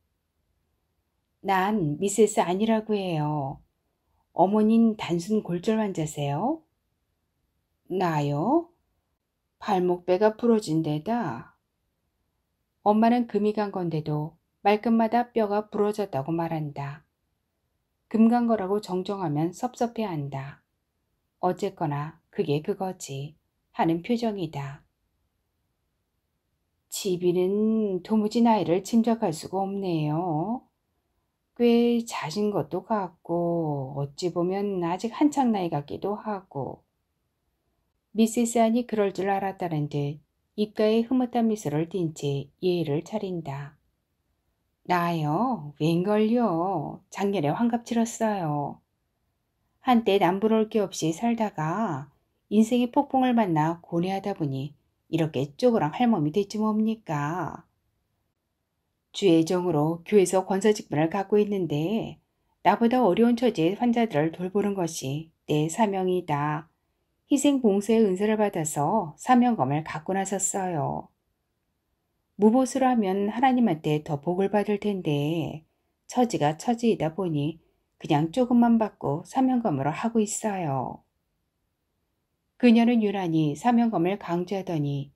난 미세스 아니라고 해요. 어머닌 단순 골절 환자세요? 나요? 발목배가 부러진 데다. 엄마는 금이 간 건데도 말끝마다 뼈가 부러졌다고 말한다. 금 간 거라고 정정하면 섭섭해한다. 어쨌거나 그게 그거지 하는 표정이다. 지비는 도무지 나이를 짐작할 수가 없네요. 꽤 자신 것도 같고 어찌 보면 아직 한창 나이 같기도 하고. 미세스 안이 그럴 줄 알았다는 듯 입가에 흐뭇한 미소를 띤 채 예의를 차린다. 나요? 웬걸요? 작년에 환갑 치렀어요. 한때 남부러울 게 없이 살다가 인생의 폭풍을 만나 고뇌하다 보니 이렇게 쪼그랑 할멈이 됐지 뭡니까. 주애정으로 교회에서 권사 직분을 갖고 있는데 나보다 어려운 처지의 환자들을 돌보는 것이 내 사명이다. 희생 봉사의 은사를 받아서 사명감을 갖고 나섰어요. 무보수로 하면 하나님한테 더 복을 받을 텐데 처지가 처지이다 보니 그냥 조금만 받고 사명감으로 하고 있어요. 그녀는 유난히 사명감을 강조하더니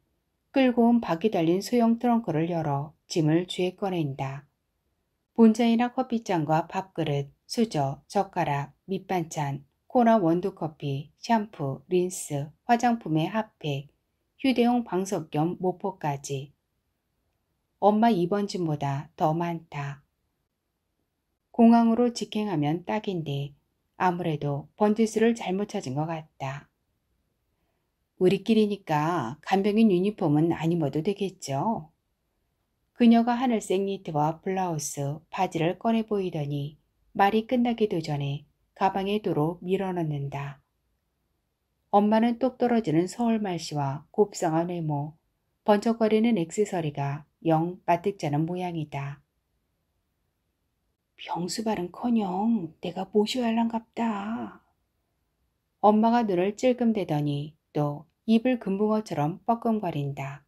끌고 온 바퀴 달린 소형 트렁크를 열어 짐을 주에 꺼낸다. 본차이나 커피잔과 밥그릇, 수저, 젓가락, 밑반찬, 코나 원두커피, 샴푸, 린스, 화장품의 핫팩, 휴대용 방석 겸 모포까지. 엄마 입원 짐보다 더 많다. 공항으로 직행하면 딱인데 아무래도 번지수를 잘못 찾은 것 같다. 우리끼리니까 간병인 유니폼은 안 입어도 되겠죠? 그녀가 하늘색 니트와 블라우스, 바지를 꺼내 보이더니 말이 끝나기도 전에 가방에 도로 밀어넣는다. 엄마는 똑 떨어지는 서울말씨와 곱상한 외모, 번쩍거리는 액세서리가 영 마뜩잖은 모양이다. 병수발은커녕 내가 모셔야 할란갑다. 엄마가 눈을 찔끔대더니 또 입을 금붕어처럼 뻐끔거린다.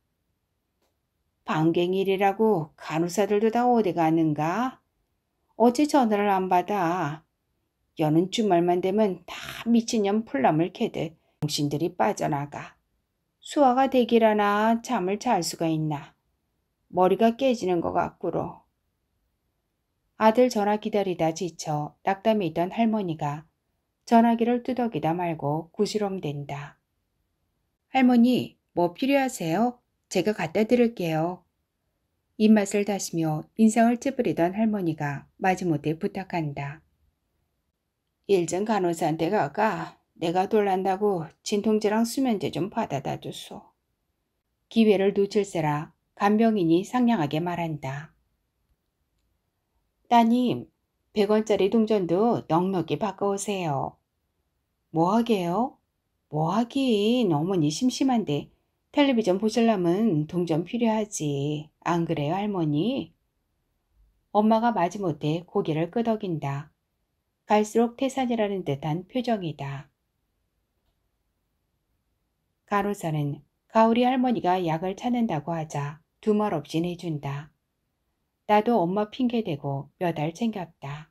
방갱일이라고 간호사들도 다 어디 가는가? 어째 전화를 안 받아. 여는 주말만 되면 다 미친년 풀람을 캐듯 정신들이 빠져나가. 수화가 되기라나 잠을 잘 수가 있나. 머리가 깨지는 것 같구로. 아들 전화 기다리다 지쳐 낙담해 있던 할머니가 전화기를 뚜덕이다 말고 구시렁댄다. 할머니, 뭐 필요하세요? 제가 갖다 드릴게요. 입맛을 다시며 인상을 찌푸리던 할머니가 마지못해 부탁한다. 일전 간호사한테 가가 내가 돌란다고 진통제랑 수면제 좀 받아다 줬소. 기회를 놓칠세라 간병인이 상냥하게 말한다. 따님, 100원짜리 동전도 넉넉히 바꿔오세요. 뭐하게요? 뭐하긴 어머니 심심한데 텔레비전 보실라면 동전 필요하지. 안 그래요 할머니? 엄마가 마지못해 고개를 끄덕인다. 갈수록 태산이라는 듯한 표정이다. 간호사는 가오리 할머니가 약을 찾는다고 하자 두말 없이 내준다. 나도 엄마 핑계대고 몇 알 챙겼다.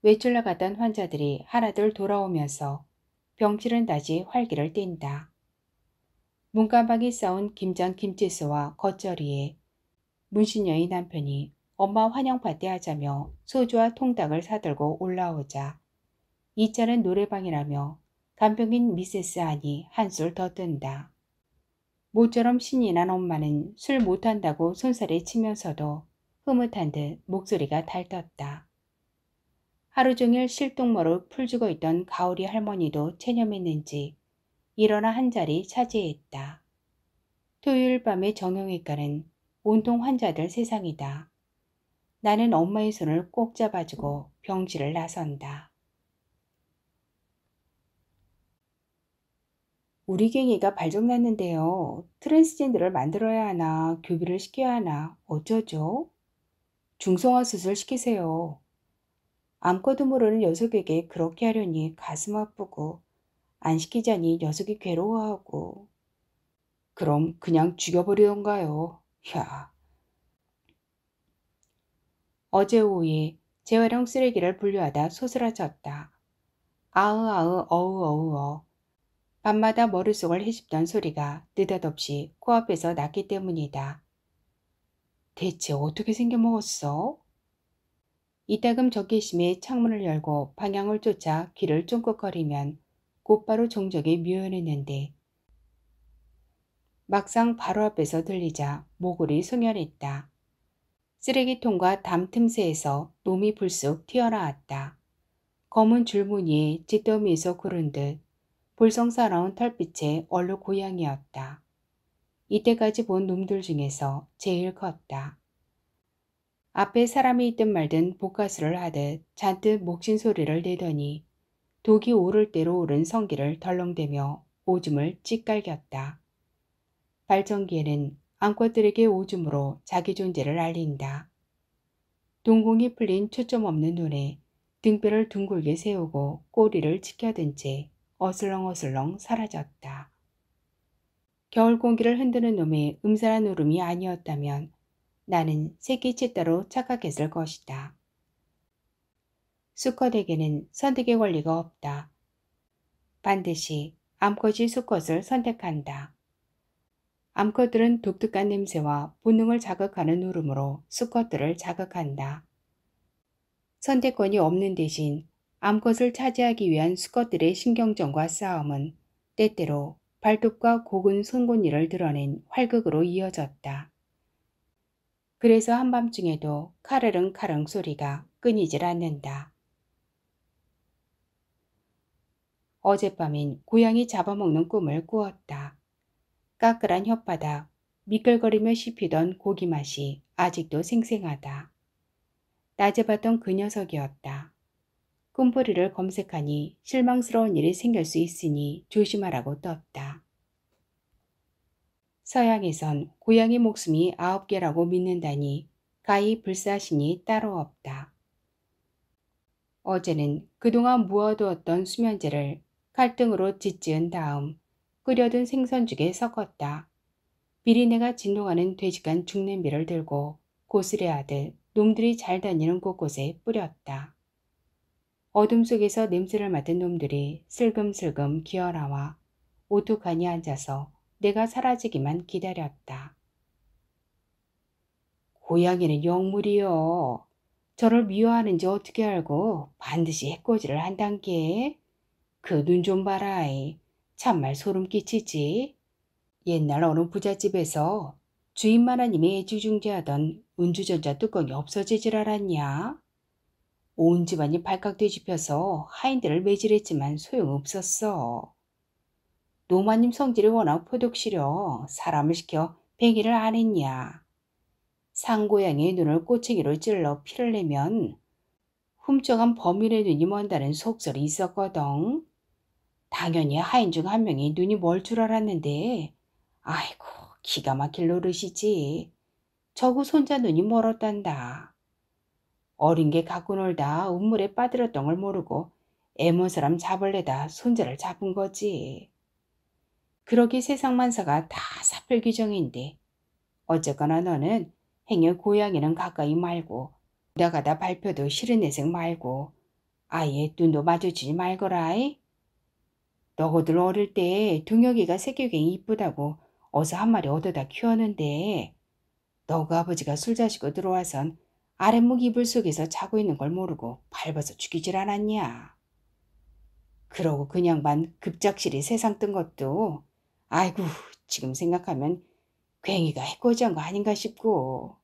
외출 나갔던 환자들이 하나둘 돌아오면서 병실은 다시 활기를 띈다. 문간방에 싸운 김장 김치소와 겉절이에 문신여의 남편이 엄마 환영 파티 하자며 소주와 통닭을 사들고 올라오자 이 차는 노래방이라며 간병인 미세스 안이 한술 더 뜬다. 모처럼 신이 난 엄마는 술 못한다고 손살에 치면서도 흐뭇한 듯 목소리가 달떴다. 하루 종일 실똥머로 풀죽어 있던 가오리 할머니도 체념했는지 일어나 한 자리 차지했다. 토요일 밤의 정형외과는 온통 환자들 세상이다. 나는 엄마의 손을 꼭 잡아주고 병실을 나선다. 우리 갱이가 발정났는데요. 트랜스젠더를 만들어야 하나 교비를 시켜야 하나 어쩌죠? 중성화 수술 시키세요. 아무것도 모르는 녀석에게 그렇게 하려니 가슴 아프고 안 시키자니 녀석이 괴로워하고. 그럼 그냥 죽여버리던가요. 야. 어제 오후에 재활용 쓰레기를 분류하다 소스라쳤다. 아으아으 어으어으어. 밤마다 머릿속을 헤집던 소리가 느닷없이 코앞에서 났기 때문이다. 대체 어떻게 생겨먹었어? 이따금 적개심에 창문을 열고 방향을 쫓아 귀를 쫑긋거리면 곧바로 종적이 묘연했는데 막상 바로 앞에서 들리자 모골이 소멸했다. 쓰레기통과 담 틈새에서 놈이 불쑥 튀어나왔다. 검은 줄무늬에 잿더미에서 구른 듯 볼성사나운 털빛의 얼룩 고양이였다. 이때까지 본 놈들 중에서 제일 컸다. 앞에 사람이 있든 말든 복가수를 하듯 잔뜩 목신 소리를 내더니 독이 오를 대로 오른 성기를 덜렁대며 오줌을 찌깔겼다. 발전기에는 암컷들에게 오줌으로 자기 존재를 알린다. 동공이 풀린 초점 없는 눈에 등뼈를 둥글게 세우고 꼬리를 치켜든 채 어슬렁어슬렁 사라졌다. 겨울 공기를 흔드는 놈의 음산한 울음이 아니었다면 나는 새끼 찢다로 착각했을 것이다. 수컷에게는 선택의 권리가 없다. 반드시 암컷이 수컷을 선택한다. 암컷들은 독특한 냄새와 본능을 자극하는 울음으로 수컷들을 자극한다. 선택권이 없는 대신 암컷을 차지하기 위한 수컷들의 신경전과 싸움은 때때로 발톱과 고군 송곳니를 드러낸 활극으로 이어졌다. 그래서 한밤중에도 카르릉카릉 소리가 끊이질 않는다. 어젯밤엔 고양이 잡아먹는 꿈을 꾸었다. 까끌한 혓바닥, 미끌거리며 씹히던 고기 맛이 아직도 생생하다. 낮에 봤던 그 녀석이었다. 꿈풀이를 검색하니 실망스러운 일이 생길 수 있으니 조심하라고 떴다. 서양에선 고양이 목숨이 9개라고 믿는다니 가히 불사신이 따로 없다. 어제는 그동안 모아두었던 수면제를 칼등으로 짓지은 다음 끓여둔 생선죽에 섞었다. 비린내가 진동하는 돼지간 죽냄비를 들고 고스레하듯 놈들이 잘 다니는 곳곳에 뿌렸다. 어둠 속에서 냄새를 맡은 놈들이 슬금슬금 기어나와 오뚝하니 앉아서 내가 사라지기만 기다렸다. 고양이는 영물이요. 저를 미워하는지 어떻게 알고 반드시 해코지를 한단께. 그 눈 좀 봐라이. 참말 소름 끼치지. 옛날 어느 부잣집에서 주인만 하님이 애지중지하던 운주전자 뚜껑이 없어지질 않았냐? 온 집안이 발칵 뒤집혀서 하인들을 매질했지만 소용없었어. 노마님 성질이 워낙 포독시려 사람을 시켜 뱅이를 안 했냐. 상고양이의 눈을 꼬챙이로 찔러 피를 내면 훔쳐간 범인의 눈이 먼다는 속설이 있었거든. 당연히 하인 중 한 명이 눈이 멀 줄 알았는데 아이고 기가 막힐 노릇이지. 저구 손자 눈이 멀었단다. 어린 게 갖고 놀다 운물에 빠들었던 걸 모르고 애먼 사람 잡을래다 손자를 잡은 거지. 그러기 세상만사가 다 사풀규정인데 어쨌거나 너는 행여 고양이는 가까이 말고 오다가다 발표도 싫은 내색 말고 아예 눈도 마주치지 말거라이. 너희들 어릴 때 둥혁이가 새끼갱이 이쁘다고 어서 한 마리 얻어다 키웠는데 너그 아버지가 술 자시고 들어와선 아랫목 이불 속에서 자고 있는 걸 모르고 밟아서 죽이질 않았냐. 그러고 그냥 반 급작실이 세상 뜬 것도 아이고 지금 생각하면 괭이가 해코지한 거 아닌가 싶고.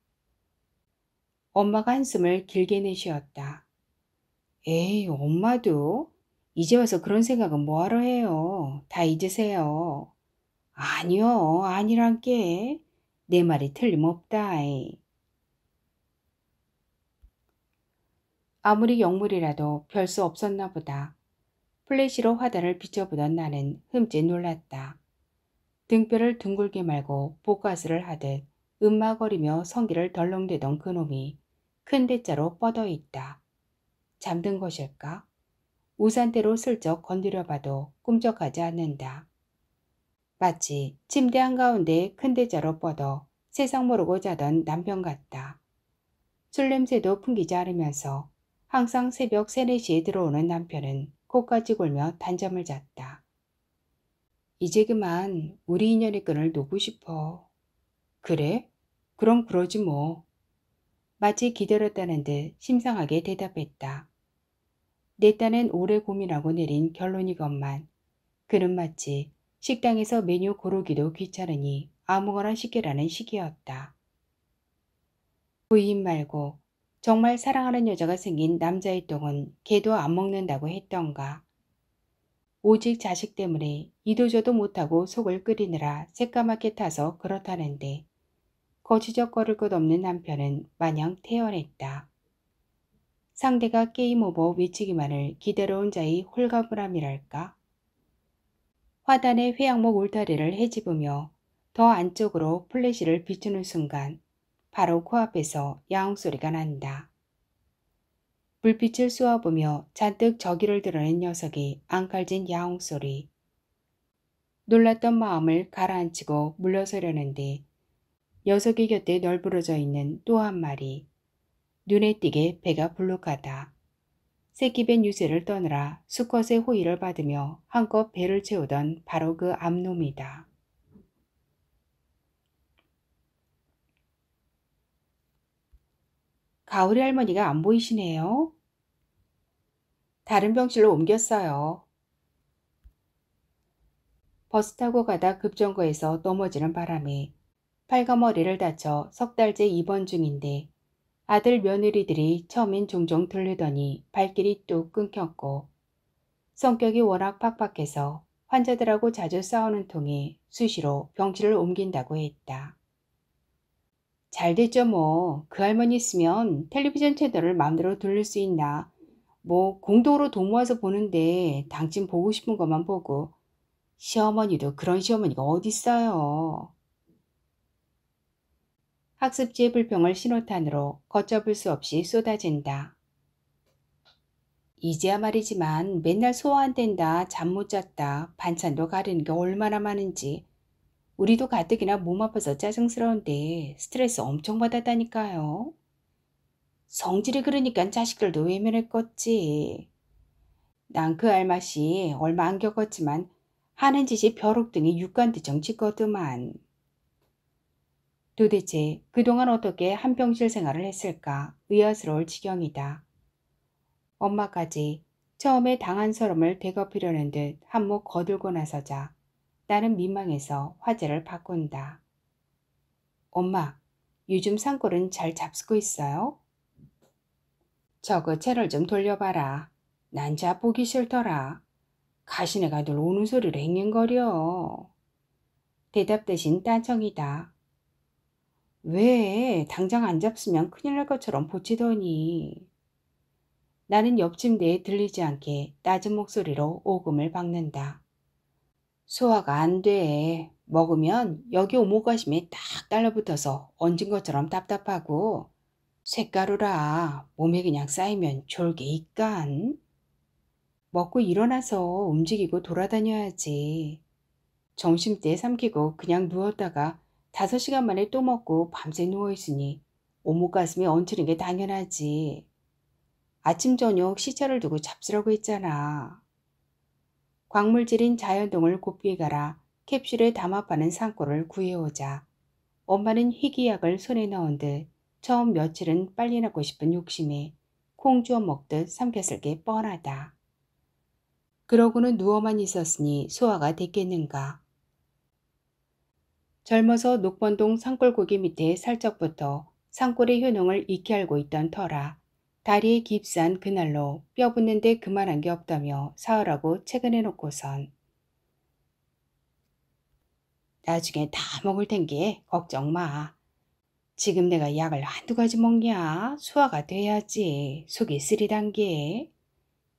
엄마가 한숨을 길게 내쉬었다. 에이 엄마도 이제 와서 그런 생각은 뭐하러 해요. 다 잊으세요. 아니요 아니란께. 내 말이 틀림없다이. 아무리 영물이라도 별 수 없었나 보다. 플래시로 화단을 비춰보던 나는 흠칫 놀랐다. 등뼈를 둥글게 말고 복가스를 하듯 음마거리며 성기를 덜렁대던 그놈이 큰 대자로 뻗어있다. 잠든 것일까? 우산대로 슬쩍 건드려봐도 꿈쩍하지 않는다. 마치 침대 한가운데 큰 대자로 뻗어 세상 모르고 자던 남편 같다. 술 냄새도 풍기지 않으면서 항상 새벽 3, 4시에 들어오는 남편은 코까지 골며 단잠을 잤다. 이제 그만 우리 인연의 끈을 놓고 싶어. 그래? 그럼 그러지 뭐. 마치 기다렸다는 듯 심상하게 대답했다. 내 딴엔 오래 고민하고 내린 결론이건만 그는 마치 식당에서 메뉴 고르기도 귀찮으니 아무거나 시켜라는 식이었다. 부인 말고 정말 사랑하는 여자가 생긴 남자의 똥은 개도 안 먹는다고 했던가. 오직 자식 때문에 이도저도 못하고 속을 끓이느라 새까맣게 타서 그렇다는데 거지적거릴 것 없는 남편은 마냥 태연했다. 상대가 게임 오버 외치기만을 기다려온 자의 홀가분함이랄까. 화단의 회양목 울타리를 헤집으며 더 안쪽으로 플래시를 비추는 순간 바로 코앞에서 야옹소리가 난다. 불빛을 쏘아보며 잔뜩 저기를 드러낸 녀석이 앙칼진 야옹소리. 놀랐던 마음을 가라앉히고 물러서려는데 녀석의 곁에 널브러져 있는 또 한 마리. 눈에 띄게 배가 불룩하다. 새끼뱀 유세를 떠느라 수컷의 호의를 받으며 한껏 배를 채우던 바로 그 암놈이다. 가을이 할머니가 안 보이시네요. 다른 병실로 옮겼어요. 버스 타고 가다 급정거에서 넘어지는 바람에 팔과머리를 다쳐 석 달째 입원 중인데 아들 며느리들이 처음엔 종종 들르더니 발길이 뚝 끊겼고 성격이 워낙 팍팍해서 환자들하고 자주 싸우는 통에 수시로 병실을 옮긴다고 했다. 잘 됐죠 뭐. 그 할머니 있으면 텔레비전 채널을 마음대로 돌릴 수 있나. 뭐 공동으로 돈 모아서 보는데 당신 보고 싶은 것만 보고. 시어머니도 그런 시어머니가 어딨어요. 학습지의 불평을 신호탄으로 걷잡을 수 없이 쏟아진다. 이제야 말이지만 맨날 소화 안 된다, 잠 못 잤다, 반찬도 가리는 게 얼마나 많은지. 우리도 가뜩이나 몸 아파서 짜증스러운데 스트레스 엄청 받았다니까요. 성질이 그러니까 자식들도 외면했겠지. 난 그 알맛이 얼마 안 겪었지만 하는 짓이 벼룩등이 육간뒤정 짓거드만. 도대체 그동안 어떻게 한병실 생활을 했을까 의아스러울 지경이다. 엄마까지 처음에 당한 서름을 되갚으려는 듯 한몫 거들고 나서자 나는 민망해서 화제를 바꾼다. 엄마, 요즘 산골은 잘 잡수고 있어요? 저거 채널 좀 돌려봐라. 난자 보기 싫더라. 가시네가 늘 오는 소리로 앵앵거려. 대답 대신 딴청이다. 왜 당장 안 잡수면 큰일 날 것처럼 보치더니. 나는 옆 침대에 들리지 않게 낮은 목소리로 오금을 박는다. 소화가 안 돼. 먹으면 여기 오목가심에 딱 달라붙어서 얹은 것처럼 답답하고 쇳가루라 몸에 그냥 쌓이면 졸게 있간. 먹고 일어나서 움직이고 돌아다녀야지. 점심때 삼키고 그냥 누웠다가 5시간 만에 또 먹고 밤새 누워있으니 오목가슴에 얹히는 게 당연하지. 아침 저녁 시차를 두고 잡수라고 했잖아. 광물질인 자연동을 곱게 갈아 캡슐에 담아 파는 산골을 구해오자 엄마는 희귀약을 손에 넣은 듯 처음 며칠은 빨리 낫고 싶은 욕심에 콩 주워 먹듯 삼켰을 게 뻔하다. 그러고는 누워만 있었으니 소화가 됐겠는가. 젊어서 녹번동 산골고기 밑에 살짝부터 산골의 효능을 익히 알고 있던 터라 다리에 깁스한 그날로 뼈 붙는데 그만한 게 없다며 사흘하고 퇴근해놓고선 나중에 다 먹을 텐게 걱정 마. 지금 내가 약을 한두 가지 먹냐? 소화가 돼야지. 속이 쓰리단 게.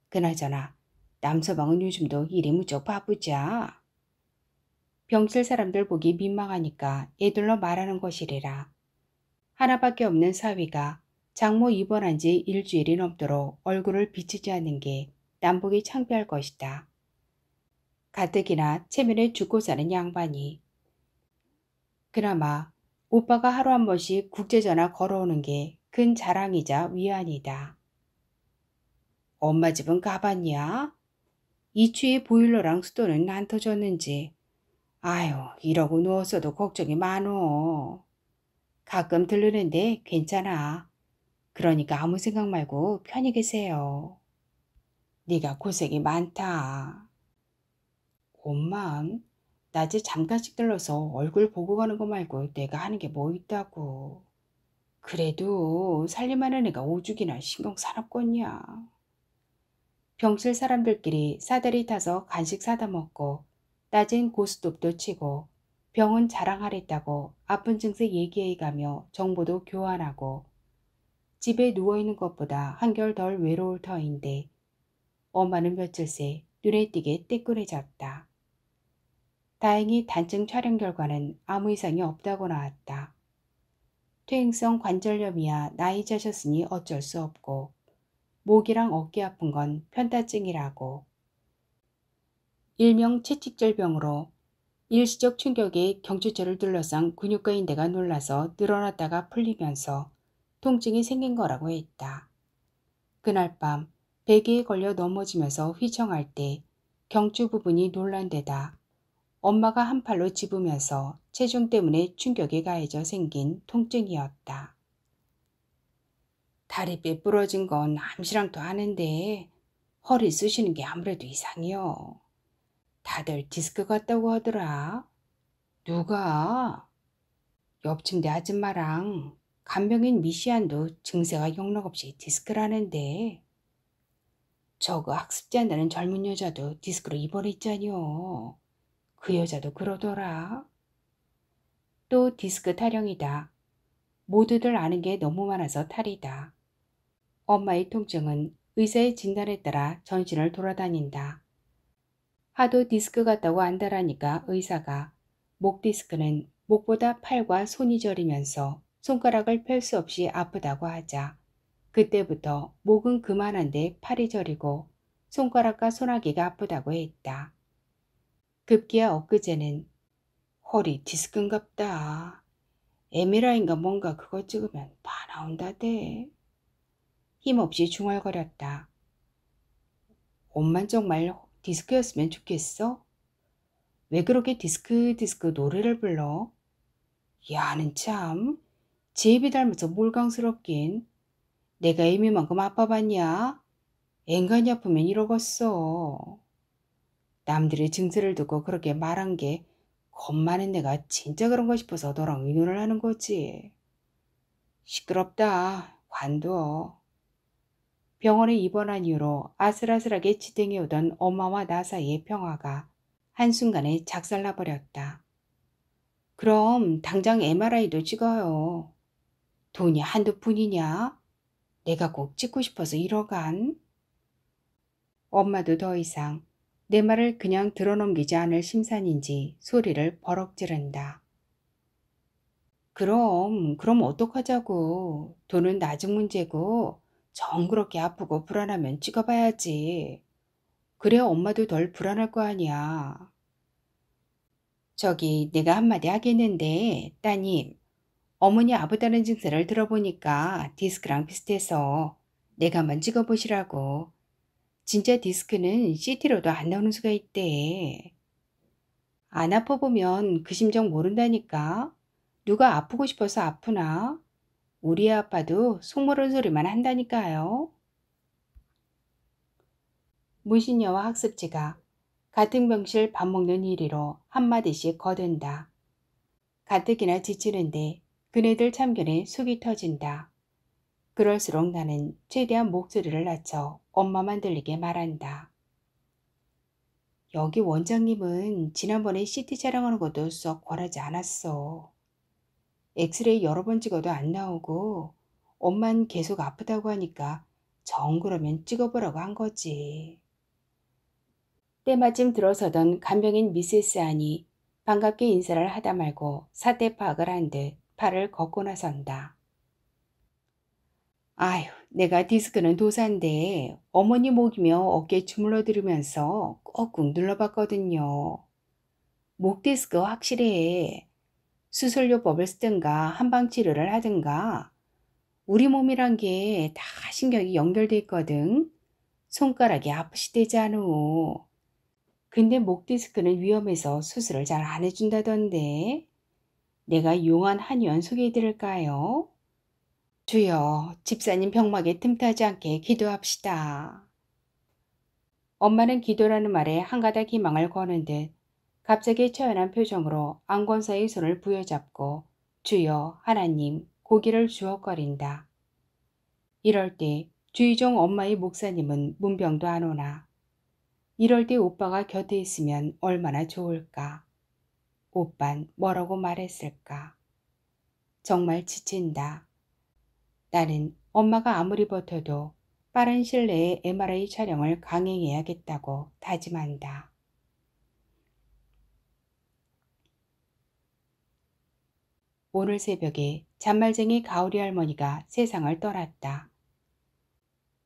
그나저나 남서방은 요즘도 일이 무척 바쁘자. 병실 사람들 보기 민망하니까 애들로 말하는 것이리라. 하나밖에 없는 사위가 장모 입원한 지 일주일이 넘도록 얼굴을 비치지 않는 게 남보기 창피할 것이다. 가뜩이나 체면에 죽고 사는 양반이. 그나마 오빠가 하루 한 번씩 국제전화 걸어오는 게 큰 자랑이자 위안이다. 엄마 집은 가봤냐? 이추위 보일러랑 수도는 안 터졌는지. 아유, 이러고 누웠어도 걱정이 많어. 가끔 들르는데 괜찮아. 그러니까 아무 생각 말고 편히 계세요. 네가 고생이 많다. 엄만, 낮에 잠깐씩 들러서 얼굴 보고 가는 거 말고 내가 하는 게 뭐 있다고. 그래도 살림하는 애가 오죽이나 신경 살았겠냐. 병실 사람들끼리 사다리 타서 간식 사다 먹고 낮엔 고스톱도 치고 병원 자랑하랬다고 아픈 증세 얘기해가며 정보도 교환하고 집에 누워있는 것보다 한결 덜 외로울 터인데 엄마는 며칠 새 눈에 띄게 떼꾸해졌다. 다행히 단층 촬영 결과는 아무 이상이 없다고 나왔다. 퇴행성 관절염이야 나이 자셨으니 어쩔 수 없고 목이랑 어깨 아픈 건 편타증이라고. 일명 채찍절병으로 일시적 충격에 경추처를 둘러싼 근육과인대가 놀라서 늘어났다가 풀리면서 통증이 생긴 거라고 했다. 그날 밤 베개에 걸려 넘어지면서 휘청할 때 경추 부분이 놀란 데다 엄마가 한 팔로 집으면서 체중 때문에 충격에 가해져 생긴 통증이었다. 다리뼈 부러진 건 암시랑도 하는데 허리 쑤시는 게 아무래도 이상해요. 다들 디스크 같다고 하더라. 누가? 옆침대 아줌마랑 간병인 미시안도 증세가 영락없이 디스크라는데 저거 학습지 한다는 젊은 여자도 디스크로 입원했잖요. 그 여자도 그러더라. 또 디스크 타령이다. 모두들 아는 게 너무 많아서 탈이다. 엄마의 통증은 의사의 진단에 따라 전신을 돌아다닌다. 하도 디스크 같다고 안다라니까 의사가 목 디스크는 목보다 팔과 손이 저리면서 손가락을 펼 수 없이 아프다고 하자 그때부터 목은 그만한데 팔이 저리고 손가락과 소나기가 아프다고 했다. 급기야 엊그제는 허리 디스크인갑다. 에메라인가 뭔가 그거 찍으면 다 나온다대. 힘없이 중얼거렸다. 엄만 정말 디스크였으면 좋겠어? 왜 그렇게 디스크 노래를 불러? 야는 참 제비 닮아서 몰강스럽긴. 내가 애미만큼 아파봤냐? 앵간히 아프면 이러겠어. 남들의 증세를 두고 그렇게 말한 게 겁많은 내가 진짜 그런가 싶어서 너랑 의논을 하는 거지. 시끄럽다. 관둬. 병원에 입원한 이후로 아슬아슬하게 지탱해오던 엄마와 나 사이의 평화가 한순간에 작살나버렸다. 그럼 당장 MRI도 찍어요. 돈이 한두 푼이냐? 내가 꼭 찍고 싶어서 이러간. 엄마도 더 이상 내 말을 그냥 들어넘기지 않을 심산인지 소리를 버럭 지른다. 그럼 어떡하자고. 돈은 나중 문제고 정 그렇게 아프고 불안하면 찍어봐야지. 그래야 엄마도 덜 불안할 거 아니야. 저기 내가 한마디 하겠는데 따님, 어머니 아프다는 증세를 들어보니까 디스크랑 비슷해서 내가 한번 찍어보시라고. 진짜 디스크는 CT로도 안 나오는 수가 있대. 안 아파보면 그 심정 모른다니까. 누가 아프고 싶어서 아프나? 우리 아빠도 속모르는 소리만 한다니까요. 문신녀와 학습지가 같은 병실 밥 먹는 이리로 한마디씩 거둔다. 가뜩이나 지치는데 그네들 참견에 속이 터진다. 그럴수록 나는 최대한 목소리를 낮춰 엄마만 들리게 말한다. 여기 원장님은 지난번에 CT 촬영하는 것도 썩 권하지 않았어. 엑스레이 여러 번 찍어도 안 나오고 엄만 계속 아프다고 하니까 정 그러면 찍어보라고 한 거지. 때마침 들어서던 간병인 미세스 안이 반갑게 인사를 하다 말고 사태 파악을 한 듯 팔을 걷고 나선다. 아휴, 내가 디스크는 도사인데 어머니 목이며 어깨 주물러 들으면서 꾹꾹 눌러봤거든요. 목 디스크 확실해. 수술요법을 쓰든가 한방치료를 하든가 우리 몸이란 게 다 신경이 연결돼 있거든. 손가락이 아프시대잖아. 근데 목 디스크는 위험해서 수술을 잘 안 해준다던데. 내가 용한 한의원 소개해드릴까요? 주여, 집사님 병막에 틈타지 않게 기도합시다. 엄마는 기도라는 말에 한 가닥 희망을 거는 듯 갑자기 처연한 표정으로 안권사의 손을 부여잡고 주여 하나님 고기를 주워거린다. 이럴 때 주의종 엄마의 목사님은 문병도 안 오나. 이럴 때 오빠가 곁에 있으면 얼마나 좋을까. 오빤 뭐라고 말했을까? 정말 지친다. 나는 엄마가 아무리 버텨도 빠른 시일 내에 MRI 촬영을 강행해야겠다고 다짐한다. 오늘 새벽에 잔말쟁이 가오리 할머니가 세상을 떠났다.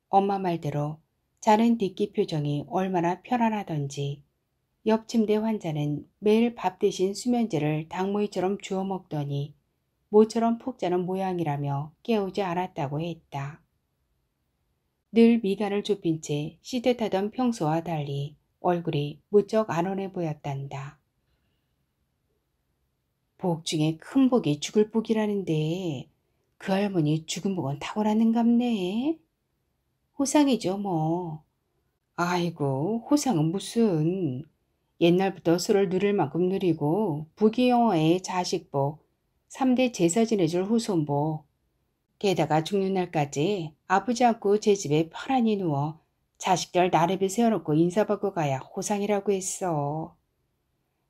엄마 말대로 자는 뒷기 표정이 얼마나 편안하던지 옆 침대 환자는 매일 밥 대신 수면제를 닭모이처럼 주워 먹더니 모처럼 푹 자는 모양이라며 깨우지 않았다고 했다. 늘 미간을 좁힌 채 시듯하던 평소와 달리 얼굴이 무척 안온해 보였단다. 복 중에 큰 복이 죽을 복이라는데 그 할머니 죽은 복은 타고났는갑네. 호상이죠 뭐. 아이고 호상은 무슨. 옛날부터 술을 누릴 만큼 누리고 부귀영화의 자식복, 3대 제사 지내줄 후손복, 게다가 죽는 날까지 아프지 않고 제 집에 편안히 누워 자식들 나래비 세워놓고 인사받고 가야 호상이라고 했어.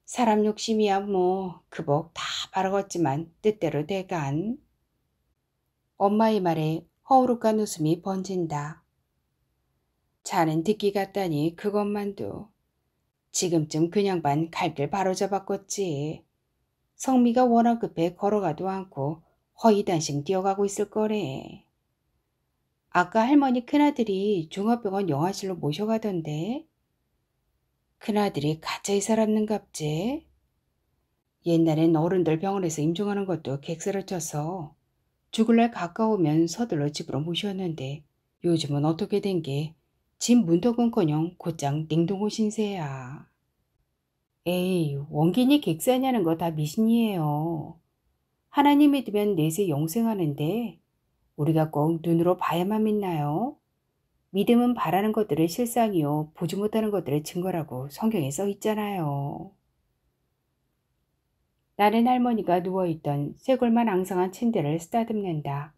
사람 욕심이야 뭐 그 복 다 바라겠지만 뜻대로 돼간. 엄마의 말에 허우룩한 웃음이 번진다. 자는 듣기 같다니 그것만도. 지금쯤 그 양반 갈 길 바로 잡았겠지. 성미가 워낙 급해 걸어가도 않고 허위단심 뛰어가고 있을 거래. 아까 할머니 큰아들이 종합병원 영화실로 모셔가던데. 큰아들이 가짜이 살았는갑제. 옛날엔 어른들 병원에서 임종하는 것도 객사를 쳐서 죽을 날 가까우면 서둘러 집으로 모셨는데 요즘은 어떻게 된 게 집 문턱은커녕 곧장 냉동호 신세야. 에이, 원gin이 객사냐는 거 다 미신이에요. 하나님 믿으면 내세 영생하는데 우리가 꼭 눈으로 봐야만 믿나요? 믿음은 바라는 것들의 실상이요 보지 못하는 것들의 증거라고 성경에 써 있잖아요. 나는 할머니가 누워있던 쇄골만 앙상한 침대를 쓰다듬는다.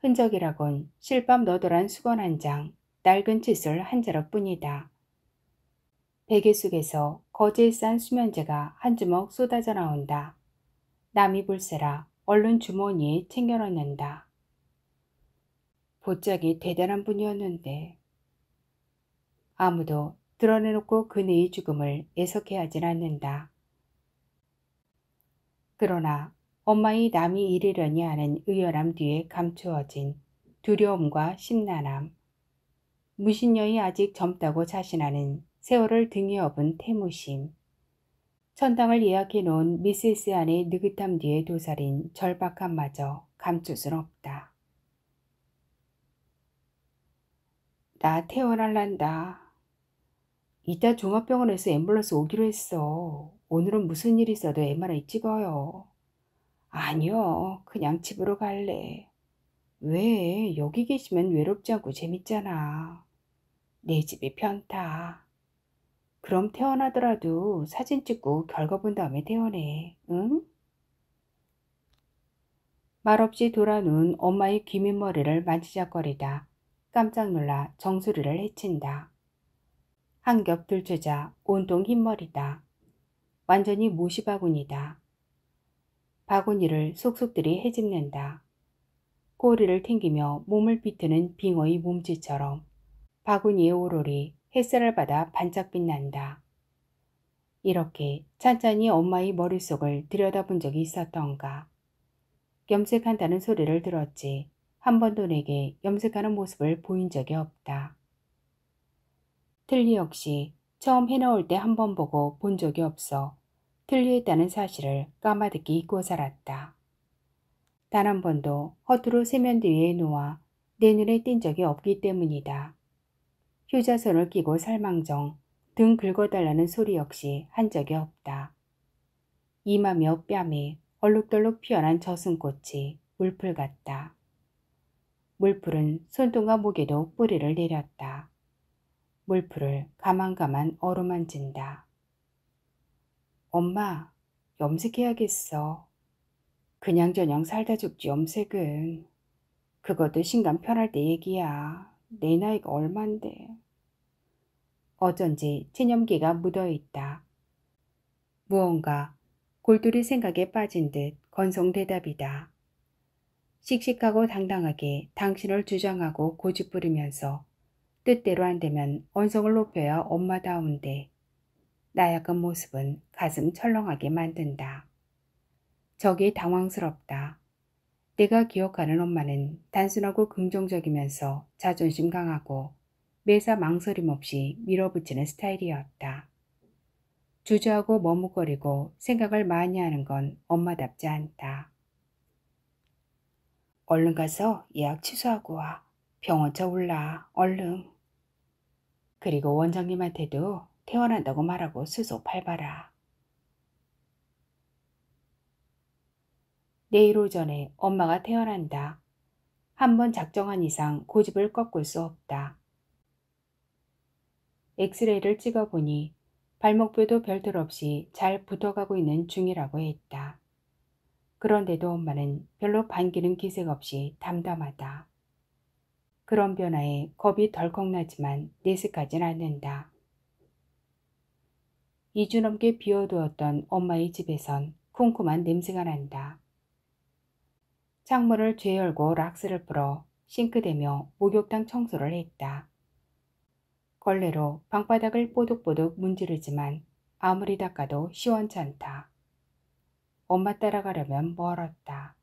흔적이라곤 실밥 너덜한 수건 한 장, 낡은 칫솔 한 자락뿐이다. 베개 속에서 거즈에 싼 수면제가 한 주먹 쏟아져 나온다. 남이 볼세라 얼른 주머니에 챙겨 넣는다. 보짝이 대단한 분이었는데 아무도 드러내놓고 그네의 죽음을 애석해 하진 않는다. 그러나 엄마의 남이 이르려니 하는 의열함 뒤에 감추어진 두려움과 심란함, 무신녀이 아직 젊다고 자신하는 세월을 등에 업은 태무심, 천당을 예약해 놓은 미세스 안의 느긋함 뒤에 도사린 절박함마저 감출 순 없다. 나 퇴원할란다. 이따 종합병원에서 앰뷸런스 오기로 했어. 오늘은 무슨 일 있어도 MRI 찍어요. 아니요, 그냥 집으로 갈래. 왜? 여기 계시면 외롭지 않고 재밌잖아. 내 집이 편타. 그럼 퇴원하더라도 사진 찍고 결과 본 다음에 퇴원해. 응? 말없이 돌아누운 엄마의 기민 머리를 만지작거리다 깜짝 놀라 정수리를 헤친다. 한 겹 들추자 온통 흰머리다. 완전히 모시바구니다. 바구니를 속속들이 헤집는다. 꼬리를 튕기며 몸을 비트는 빙어의 몸짓처럼 바구니의 오롤이 햇살을 받아 반짝 빛난다. 이렇게 찬찬히 엄마의 머릿속을 들여다본 적이 있었던가. 염색한다는 소리를 들었지 한 번도 내게 염색하는 모습을 보인 적이 없다. 틀리 역시 처음 해놓을 때 한 번 보고 본 적이 없어 틀리했다는 사실을 까마득히 잊고 살았다. 단 한 번도 허투루 세면대 위에 놓아 내 눈에 띈 적이 없기 때문이다. 휴자선을 끼고 살망정 등 긁어달라는 소리 역시 한 적이 없다. 이마며 뺨에 얼룩덜룩 피어난 저승꽃이 물풀 같다. 물풀은 손등과 목에도 뿌리를 내렸다. 물풀을 가만가만 어루만진다. 엄마, 염색해야겠어. 그냥저냥 살다 죽지 염색은. 그것도 신간 편할 때 얘기야. 내 나이가 얼만데. 어쩐지 체념기가 묻어있다. 무언가 골똘히 생각에 빠진 듯 건성대답이다. 씩씩하고 당당하게 당신을 주장하고 고집부리면서 뜻대로 안 되면 언성을 높여야 엄마다운데 나약한 모습은 가슴 철렁하게 만든다. 저게 당황스럽다. 내가 기억하는 엄마는 단순하고 긍정적이면서 자존심 강하고 매사 망설임 없이 밀어붙이는 스타일이었다. 주저하고 머뭇거리고 생각을 많이 하는 건 엄마답지 않다. 얼른 가서 예약 취소하고 와. 병원차 올라. 얼른. 그리고 원장님한테도 퇴원한다고 말하고 수소 밟아라. 내일 오전에 엄마가 퇴원한다. 한번 작정한 이상 고집을 꺾을 수 없다. 엑스레이를 찍어보니 발목뼈도 별탈 없이 잘 붙어가고 있는 중이라고 했다. 그런데도 엄마는 별로 반기는 기색 없이 담담하다. 그런 변화에 겁이 덜컥 나지만 내색하진 않는다. 2주 넘게 비워두었던 엄마의 집에선 쿰쿰한 냄새가 난다. 창문을 죄열고 락스를 풀어 싱크대며 목욕탕 청소를 했다. 걸레로 방바닥을 뽀득뽀득 문지르지만 아무리 닦아도 시원찮다. 엄마 따라가려면 멀었다.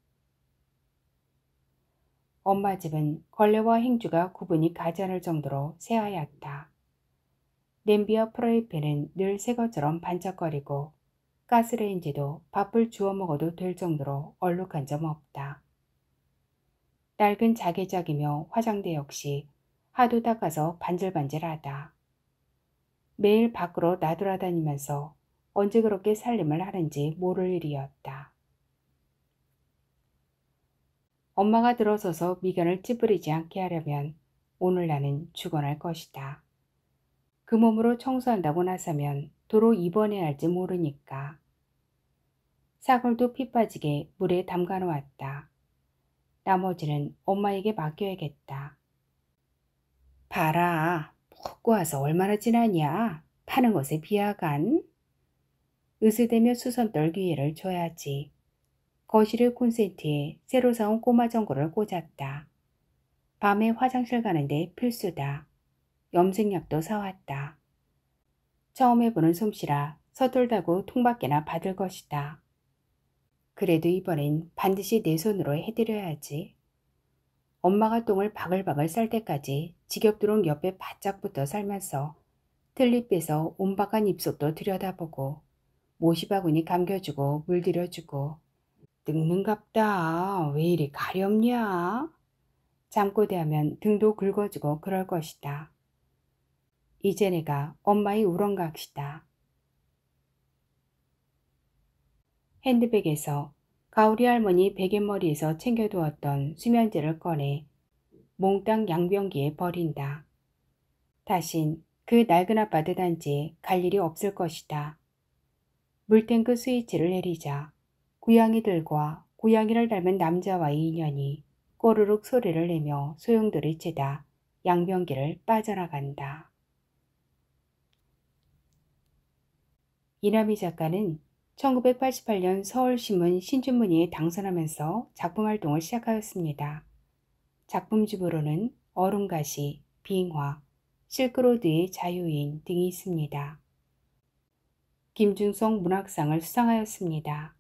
엄마 집은 걸레와 행주가 구분이 가지 않을 정도로 새하얗다. 냄비와 프라이팬은 늘 새 것처럼 반짝거리고 가스레인지도 밥을 주워 먹어도 될 정도로 얼룩한 점 없다. 낡은 자개작이며 화장대 역시 하도 닦아서 반질반질하다. 매일 밖으로 나돌아다니면서 언제 그렇게 살림을 하는지 모를 일이었다. 엄마가 들어서서 미간을 찌푸리지 않게 하려면 오늘 나는 죽어날 것이다. 그 몸으로 청소한다고 나서면 도로 입원해야 할지 모르니까. 사골도 피 빠지게 물에 담가 놓았다. 나머지는 엄마에게 맡겨야겠다. 봐라, 먹고 와서 얼마나 지나냐. 파는 것에 비하간. 으스대며 수선 떨 기회를 줘야지. 거실의 콘센트에 새로 사온 꼬마 전구를 꽂았다. 밤에 화장실 가는데 필수다. 염색약도 사왔다. 처음 해보는 솜씨라 서툴다고 통밖에나 받을 것이다. 그래도 이번엔 반드시 내 손으로 해드려야지. 엄마가 똥을 바글바글 쌀 때까지 지겹도록 옆에 바짝 붙어 살면서 틀니 빼서 온박한 입속도 들여다보고 모시바구니 감겨주고 물들여주고 늙는갑다. 왜 이리 가렵냐? 잠꼬대하면 등도 굵어지고 그럴 것이다. 이제 내가 엄마의 우렁각시다. 핸드백에서 가오리 할머니 베갯머리에서 챙겨두었던 수면제를 꺼내 몽땅 양변기에 버린다. 다신 그 낡은 아파트 단지에 갈 일이 없을 것이다. 물탱크 스위치를 내리자 고양이들과 고양이를 닮은 남자와의 인연이 꼬르륵 소리를 내며 소용돌이치다 양변기를 빠져나간다. 이남희 작가는 1988년 서울신문 신춘문예에 당선하면서 작품활동을 시작하였습니다. 작품집으로는 얼음가시, 빙화, 실크로드의 자유인 등이 있습니다. 김중성 문학상을 수상하였습니다.